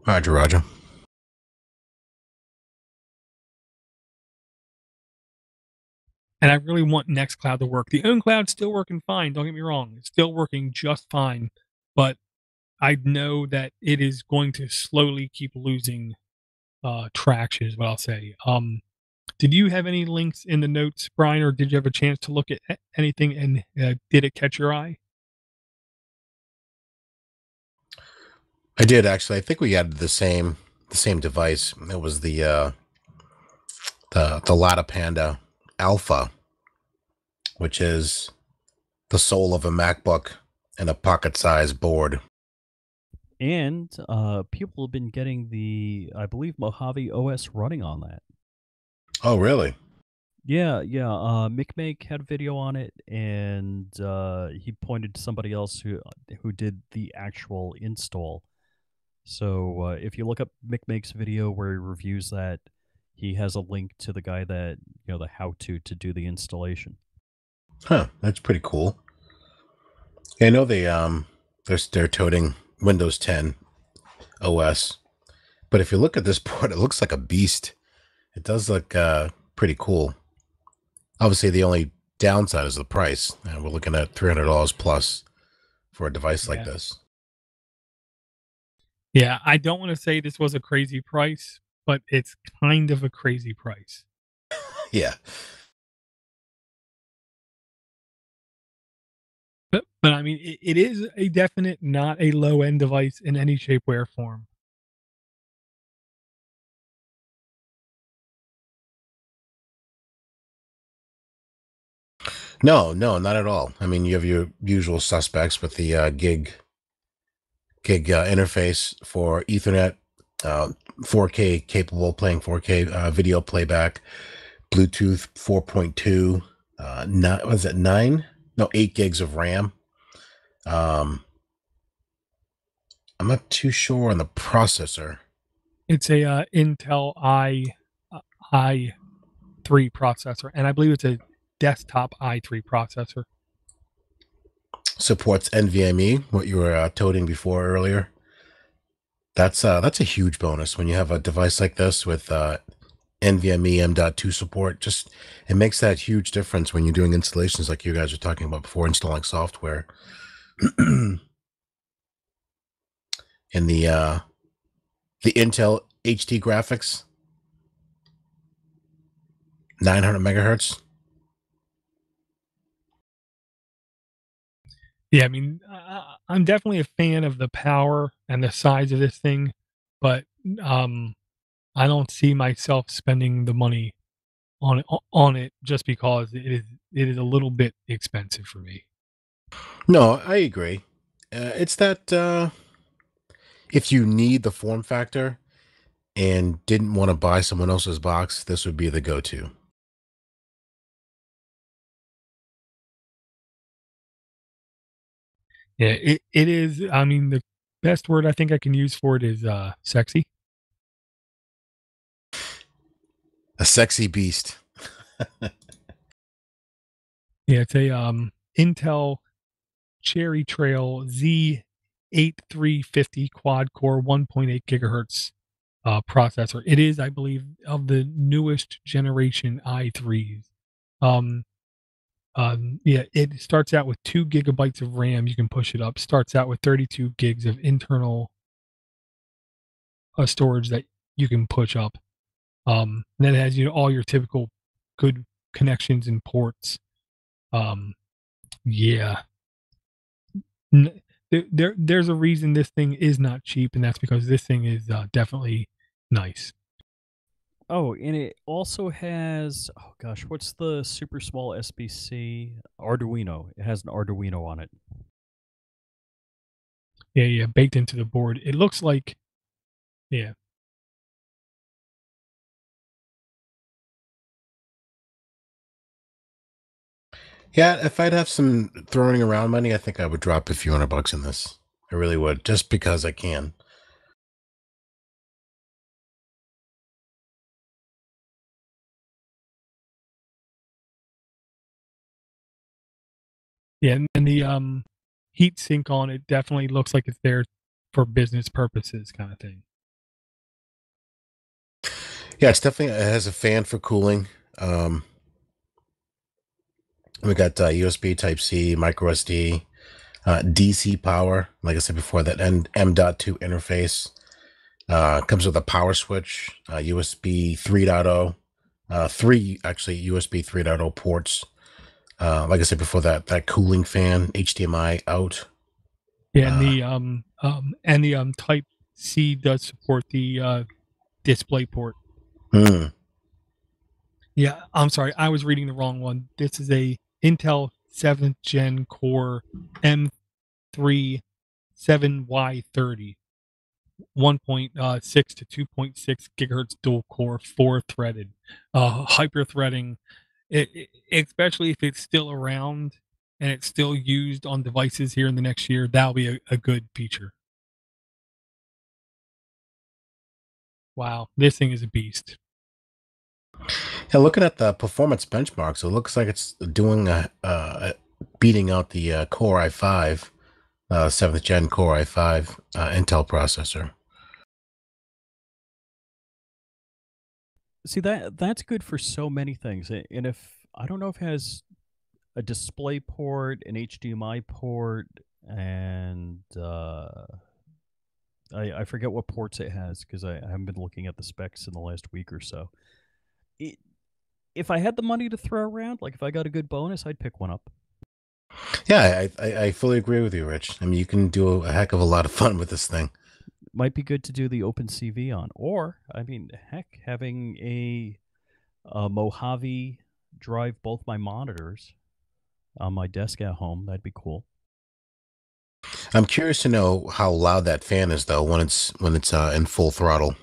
Roger, Roger. And I really want Nextcloud to work. The OwnCloud's still working fine, don't get me wrong. It's still working just fine, but I know that it is going to slowly keep losing traction is what I'll say. Did you have any links in the notes, Brian, or did you have a chance to look at anything, and did it catch your eye? I did actually. I think we had the same device. It was the Lada Panda Alpha, which is the soul of a MacBook and a pocket-sized board. And people have been getting the, I believe, Mojave OS running on that. Oh, really? Yeah. McMake had a video on it, and he pointed to somebody else who did the actual install. So if you look up McMake's video where he reviews that, he has a link to the guy that, the how-to do the installation. Huh, that's pretty cool. I know they're toting Windows 10 OS, but if you look at this board, it looks like a beast. It does look pretty cool. Obviously, the only downside is the price. We're looking at $300 plus for a device like this. Yeah, I don't want to say this was a crazy price, but it's kind of a crazy price. Yeah. But I mean, it is a definite not a low-end device in any shape, way, or form. No, not at all. I mean, you have your usual suspects with the gig interface for Ethernet, 4K capable, playing 4K video playback, Bluetooth 4.2, was it 9? No, 8 gigs of RAM. I'm not too sure on the processor. It's a Intel i3 processor, and I believe it's a desktop i3 processor. Supports NVMe, what you were toting before earlier. That's a huge bonus when you have a device like this with NVMe M.2 support. Just it makes that huge difference when you're doing installations like you guys were talking about before, installing software. In the Intel HD graphics, 900 megahertz. Yeah, I mean, I'm definitely a fan of the power and the size of this thing, but, um, I don't see myself spending the money on it just because it is a little bit expensive for me. No, I agree. It's that if you need the form factor and didn't want to buy someone else's box, this would be the go-to. Yeah, it is. I mean, the best word I think I can use for it is, sexy. A sexy beast. Yeah, it's a, Intel Cherry Trail Z8350 quad core 1.8 gigahertz, processor. It is, I believe, of the newest generation i3s. Um, yeah, it starts out with 2 gigabytes of RAM, you can push it up. Starts out with 32 gigs of internal, storage that you can push up. And then it has, all your typical good connections and ports. Um, yeah. N there's a reason this thing is not cheap, and that's because this thing is, definitely nice. Oh, and it also has, oh gosh, what's the super small SBC? Arduino. It has an Arduino on it. Yeah, yeah, baked into the board. It looks like, yeah. Yeah, if I'd have some throwing around money, I think I would drop a few $100 in this. I really would, just because I can. Yeah, and the, heat sink on it definitely looks like it's there for business purposes kinda thing. Yeah, it's definitely it has a fan for cooling. Um, we got USB Type C, micro SD, DC power. Like I said before, that M.2 interface comes with a power switch, USB 3.0, three actually USB 3.0 ports. Like I said before, that cooling fan, HDMI out. Yeah, Uh, and the, Type C does support the, display port. hmm. Yeah, I'm sorry, I was reading the wrong one. This is a Intel 7th gen Core M3 7Y30, 1.6 to 2.6 gigahertz dual core, 4-threaded, hyper threading. Especially if it's still around and it's still used on devices here in the next year, that'll be a good feature. Wow, this thing is a beast. Yeah, looking at the performance benchmarks, it looks like it's doing beating out the Core i5, seventh gen Core i5 Intel processor. See, that's good for so many things. And if I don't know if it has a display port, an HDMI port, and I forget what ports it has because I haven't been looking at the specs in the last week or so. It, if I had the money to throw around, like if I got a good bonus, I'd pick one up. Yeah, I fully agree with you, Rich. I mean, you can do a heck of a lot of fun with this thing. Might be good to do the OpenCV on, or I mean, heck, having a Mojave drive both my monitors on my desk at home. That'd be cool. I'm curious to know how loud that fan is, though, when it's in full throttle.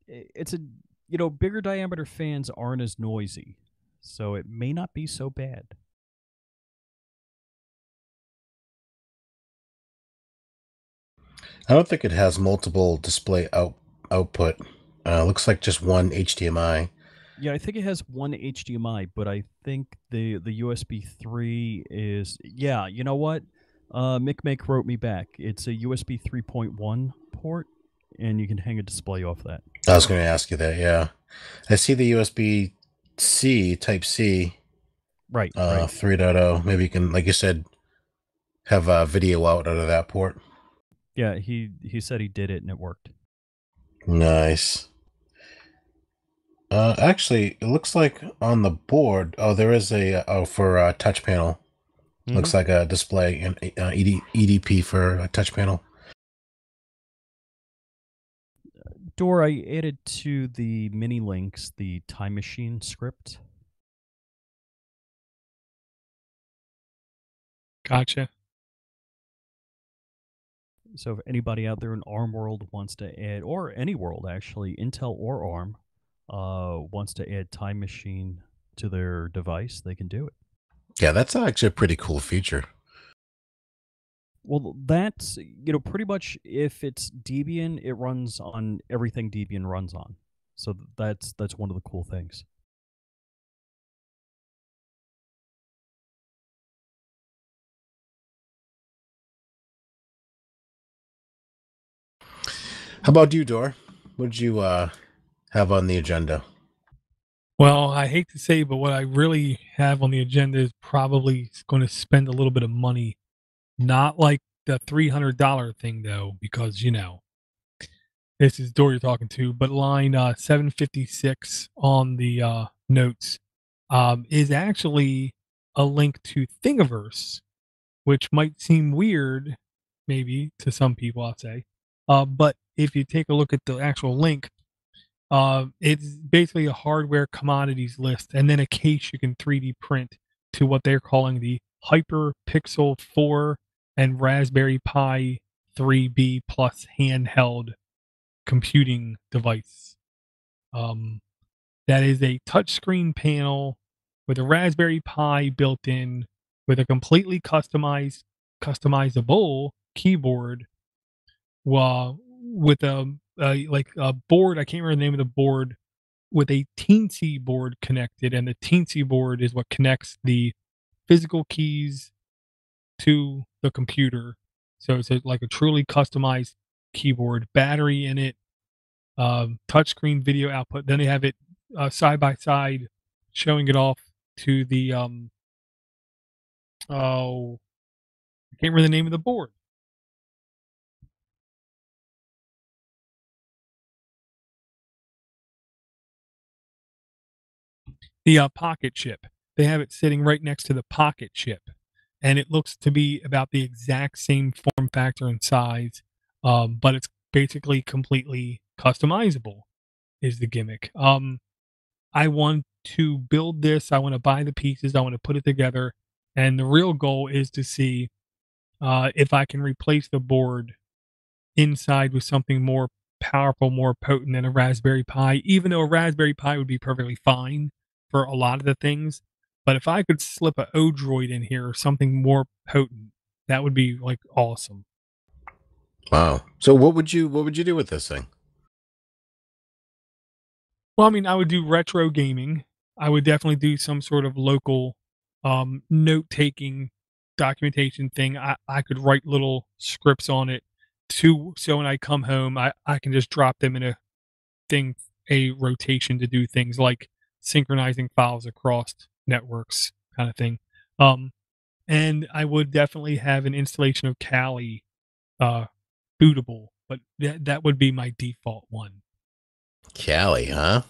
It's a bigger diameter fans aren't as noisy, so it may not be so bad. I don't think it has multiple display output. Looks like just one HDMI. Yeah, I think it has one HDMI, but I think the USB 3 is, yeah. You know what? Mick wrote me back. It's a USB 3.1 port, and you can hang a display off that. I was going to ask you that. Yeah, I see the USB C Type C Right, right. 3.0. Maybe you can, like you said, have a video out of that port. Yeah, he said he did it and it worked. Nice. Actually, it looks like on the board. Oh, there is a for touch panel. Looks like a display and EDP for a touch panel. Door, I added to the mini links the time machine script. Gotcha. So if anybody out there in ARM world wants to add, or any world actually, Intel or ARM, wants to add time machine to their device, they can do it. Yeah, that's actually a pretty cool feature. Well, that's, pretty much if it's Debian, it runs on everything Debian runs on. So that's one of the cool things. How about you, Dor? What did you have on the agenda? Well, I hate to say, but what I really have on the agenda is probably going to spend a little bit of money. Not like the $300 thing though, because this is Dory you're talking to, but line 756 on the notes is actually a link to Thingiverse, which might seem weird, maybe to some people, I'll say. But if you take a look at the actual link, it's basically a hardware commodities list and then a case you can 3D print to what they're calling the Hyperpixel 4 and Raspberry Pi 3B plus handheld computing device. Um, that is a touchscreen panel with a Raspberry Pi built in, with a completely customizable keyboard, with a board. I can't remember the name of the board, with a Teensy board connected, and the Teensy board is what connects the physical keys to the computer. So it's like a truly customized keyboard, battery in it, touchscreen video output. Then they have it side by side, showing it off to the oh, I can't remember the name of the board. The pocket chip. They have it sitting right next to the pocket chip, and it looks to be about the exact same form factor and size, but it's basically completely customizable. Is the gimmick. I want to build this. I want to buy the pieces. I want to put it together, and the real goal is to see if I can replace the board inside with something more powerful, more potent than a Raspberry Pi, even though a Raspberry Pi would be perfectly fine for a lot of the things. But if I could slip a o-droid in here or something more potent, that would be like awesome. Wow. So what would you do with this thing? Well, I mean, I would do retro gaming. I would definitely do some sort of local note taking documentation thing. I could write little scripts on it to, so when I come home, I can just drop them in a rotation to do things like synchronizing files across networks kind of thing. And I would definitely have an installation of Kali uh, bootable, but that would be my default one. Cali, huh?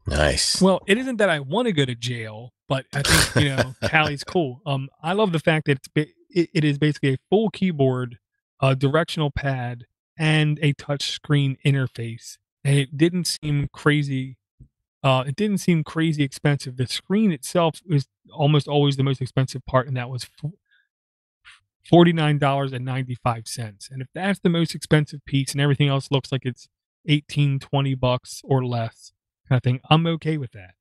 Nice. Well, it isn't that I want to go to jail, but I think Kali's cool. I love the fact that it is basically a full keyboard, a directional pad, and a touch screen interface, and it didn't seem crazy. It didn't seem crazy expensive. The screen itself is almost always the most expensive part, and that was $49.95. And if that's the most expensive piece, and everything else looks like it's 18, $20 or less, kind of thing, I'm okay with that.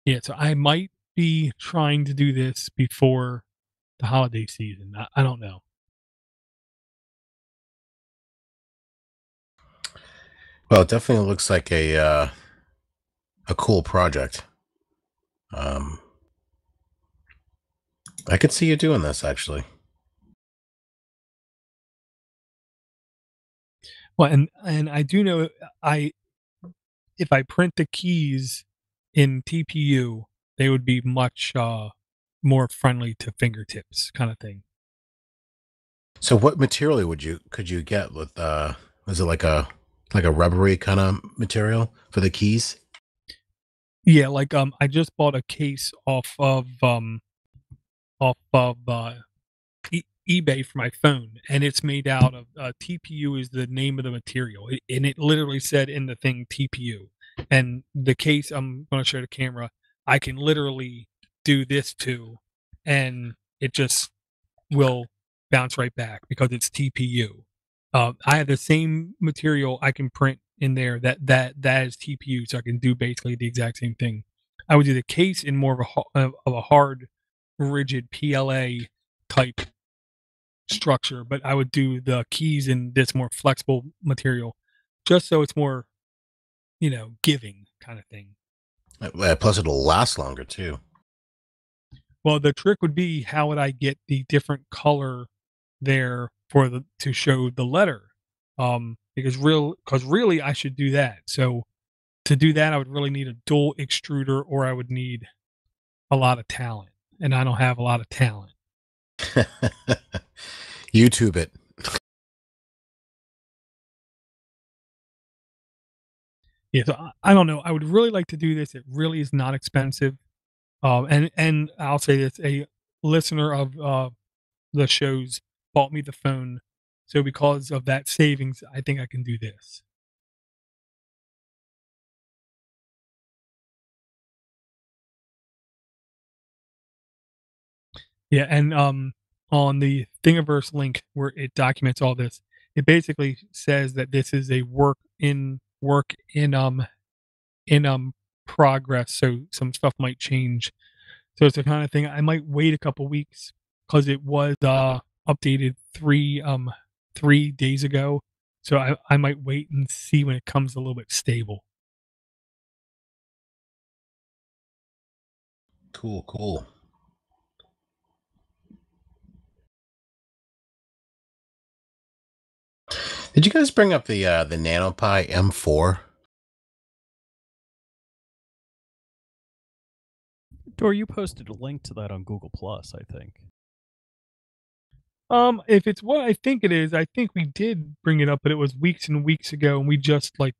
Yeah, so I might be trying to do this before the holiday season. I don't know. Well, it definitely looks like a cool project. Um, I could see you doing this actually. Well, and I do know, I if I print the keys in TPU, they would be much more friendly to fingertips, kind of thing. So what material could you get with is it like a rubbery kind of material for the keys? Yeah, like, I just bought a case off of, eBay for my phone, and it's made out of, TPU is the name of the material, and it literally said in the thing TPU, and the case I'm gonna show the camera, I can literally do this to, and it just will bounce right back because it's TPU. I have the same material I can print in there that is TPU, so I can do basically the exact same thing. I would do the case in more of a hard, rigid PLA type structure, but I would do the keys in this more flexible material, just so it's more, giving kind of thing. Plus, it'll last longer too. Well, the trick would be how would I get the different color there for the to show the letter? Because really I should do that. So to do that, I would really need a dual extruder, or I would need a lot of talent, and I don't have a lot of talent. YouTube it. Yeah, so I don't know. I would really like to do this. It really is not expensive. And I'll say this: a listener of the shows bought me the phone, so because of that savings, I think I can do this. Yeah, and on the Thingiverse link where it documents all this, it basically says that this is a work in progress. So some stuff might change. So it's the kind of thing I might wait a couple weeks because it was updated 3 days ago. So I might wait and see when it comes a little bit stable. Cool, cool. Did you guys bring up the NanoPi M4? Dor, you posted a link to that on Google Plus, I think. If it's what I think it is, I think we did bring it up, but it was weeks and weeks ago, and we just we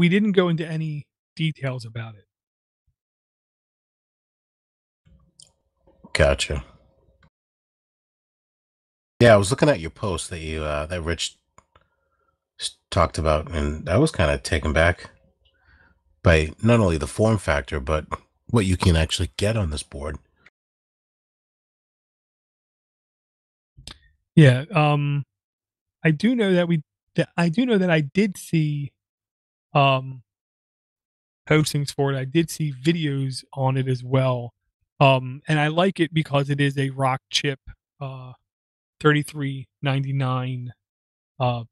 didn't go into any details about it. Gotcha. Yeah, I was looking at your post that you that Rich talked about, and I was kind of taken back by not only the form factor, but what you can actually get on this board. Yeah, I do know that I do know that I did see um postings for it. I did see videos on it as well. And I like it because it is a rock chip 3399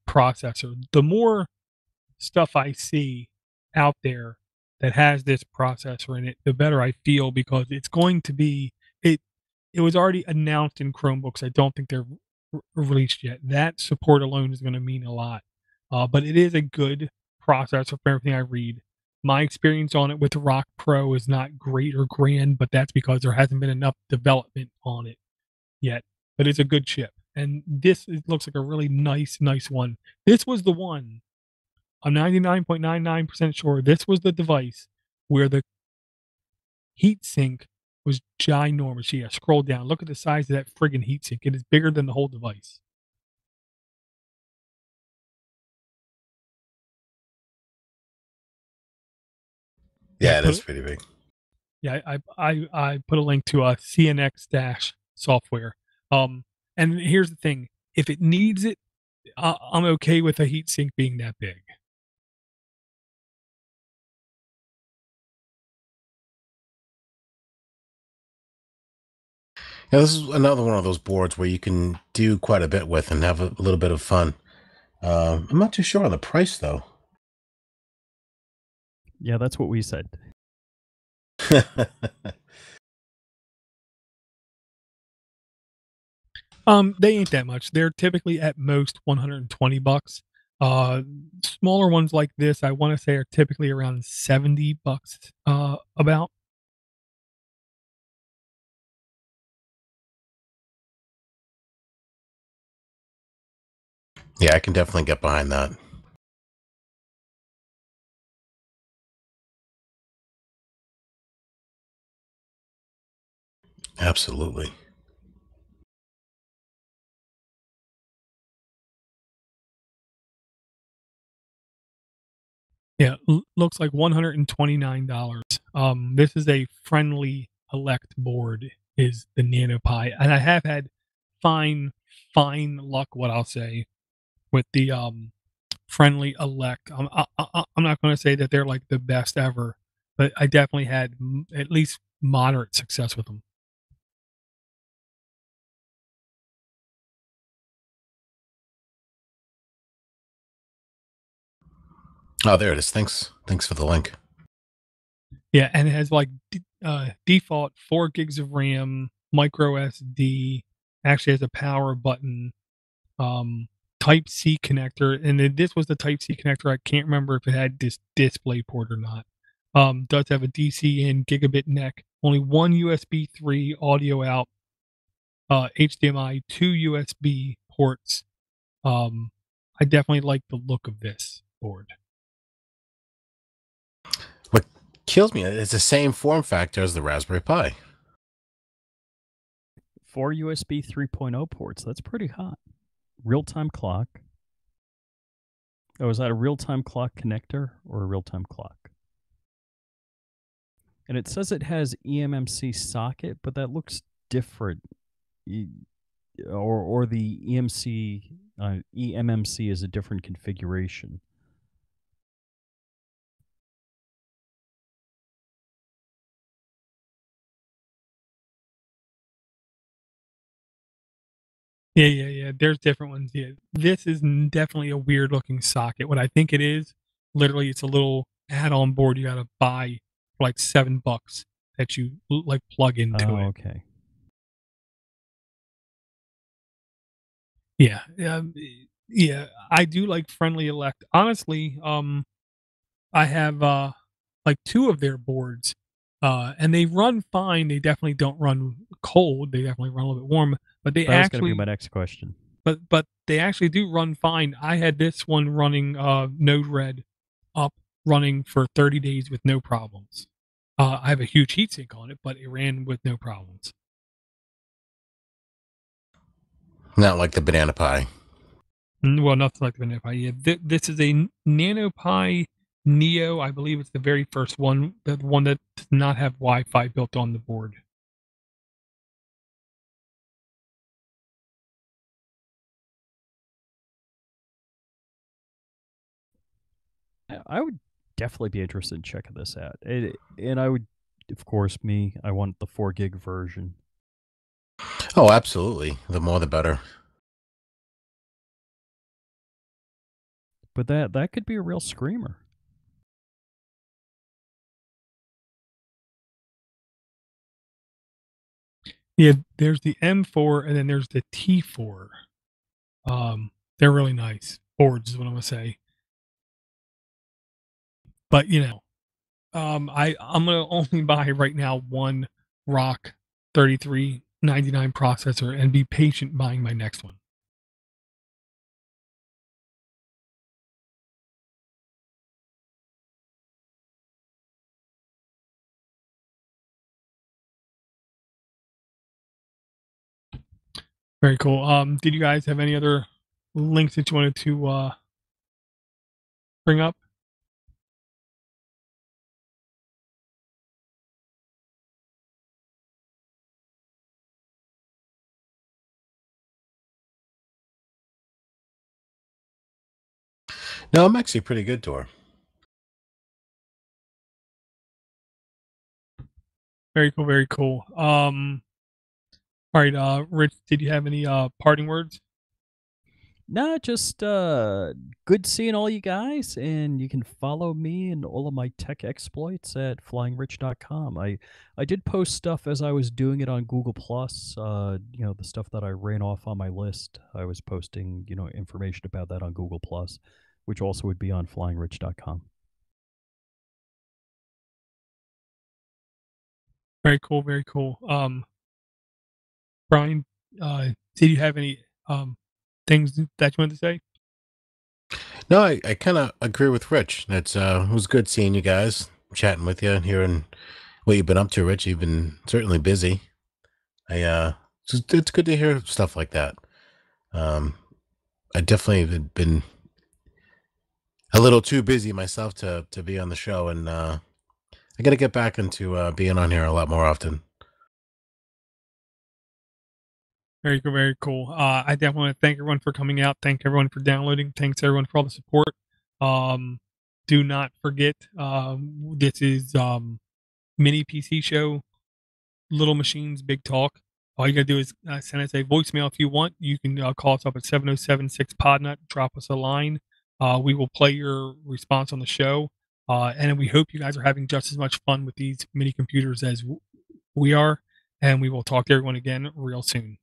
processor. The more stuff I see out there that has this processor in it, the better I feel because it's going to be it. It was already announced in Chromebooks. I don't think they're released yet. That support alone is going to mean a lot. But it is a good processor for everything I read. My experience on it with the Rock Pro is not great or grand, but that's because there hasn't been enough development on it yet. But it's a good chip, and this looks like a really nice one. This was the one. I'm 99.99% sure this was the device where the heat sink was ginormous. Yeah, scroll down. Look at the size of that friggin' heat sink. It is bigger than the whole device. Yeah, Yeah, it is pretty big. yeah, I put a link to a CNX dash software. And here's the thing: if it needs it, I'm okay with a heat sink being that big. Yeah, this is another one of those boards where you can do quite a bit with and have a little bit of fun. I'm not too sure on the price though. Yeah, that's what we said. They ain't that much. They're typically at most $120. Uh, Smaller ones like this, I want to say, are typically around $70. About. Yeah, I can definitely get behind that. Absolutely. Yeah, looks like $129. This is a friendly elect board, is the NanoPi, and I have had fine luck, what I'll say, with the friendly elect. I'm not going to say that they're like the best ever, but I definitely had at least moderate success with them. Oh, there it is. Thanks for the link. Yeah, and it has like default 4 gigs of RAM, micro SD. Actually has a power button, um, Type C connector, and this was the Type C connector. I can't remember if it had this display port or not. Does have a DC in, gigabit NEC, only one USB 3 audio out, HDMI, two USB ports. Um, I definitely like the look of this board. What kills me, it's the same form factor as the Raspberry Pi. 4 USB 3.0 ports. That's pretty hot. Real-time clock. Oh, is that a real-time clock connector or a real-time clock? And it says it has eMMC socket, but that looks different. Or the eMMC is a different configuration. Yeah. There's different ones. Yeah, this is definitely a weird looking socket. What I think it is, literally, it's a little add-on board you gotta buy for like $7 that you like plug into Oh, it. okay. Yeah, yeah. I do like friendly elect. Honestly, I have like two of their boards, and they run fine. They definitely don't run cold. They definitely run a little bit warm, but they That was going to be my actually next question. but they actually do run fine. I had this one running Node-RED up running for 30 days with no problems. I have a huge heatsink on it, but it ran with no problems. Not like the Banana Pi. Well, nothing like the Nano Pi. Yeah, this is a Nano Pi Neo. I believe it's the very first one, the one that does not have Wi-Fi built on the board. I would definitely be interested in checking this out. And I would, of course, I want the 4 gig version. Oh, absolutely. The more the better. But that could be a real screamer. Yeah, there's the M4 and then there's the T4. They're really nice boards, is what I'm gonna say. But I'm gonna only buy right now one Rock 3399 processor and be patient buying my next one. Very cool. Did you guys have any other links that you wanted to bring up? No, I'm actually pretty good to her. Very cool, very cool. All right, Rich, did you have any parting words? Nah, just good seeing all you guys, and you can follow me and all of my tech exploits at flyingrich.com. I did post stuff as I was doing it on Google Plus. The stuff that I ran off on my list. I was posting, information about that on Google Plus, which also would be on flyingrich.com. Very cool, very cool. Brian, did you have any things that you wanted to say? No, I kind of agree with Rich. It was good seeing you guys, chatting with you, and hearing what you've been up to, Rich. You've been certainly busy. It's good to hear stuff like that. Um, I definitely have been a little too busy myself to be on the show, and I got to get back into being on here a lot more often. Very cool, very cool. I definitely want to thank everyone for coming out. Thank everyone for downloading. Thanks everyone for all the support. Do not forget, this is mini PC show, little machines, big talk. All you gotta do is send us a voicemail if you want. You can call us up at 707-6 Podnut. Drop us a line. We will play your response on the show. And we hope you guys are having just as much fun with these mini computers as we are. And we will talk to everyone again real soon.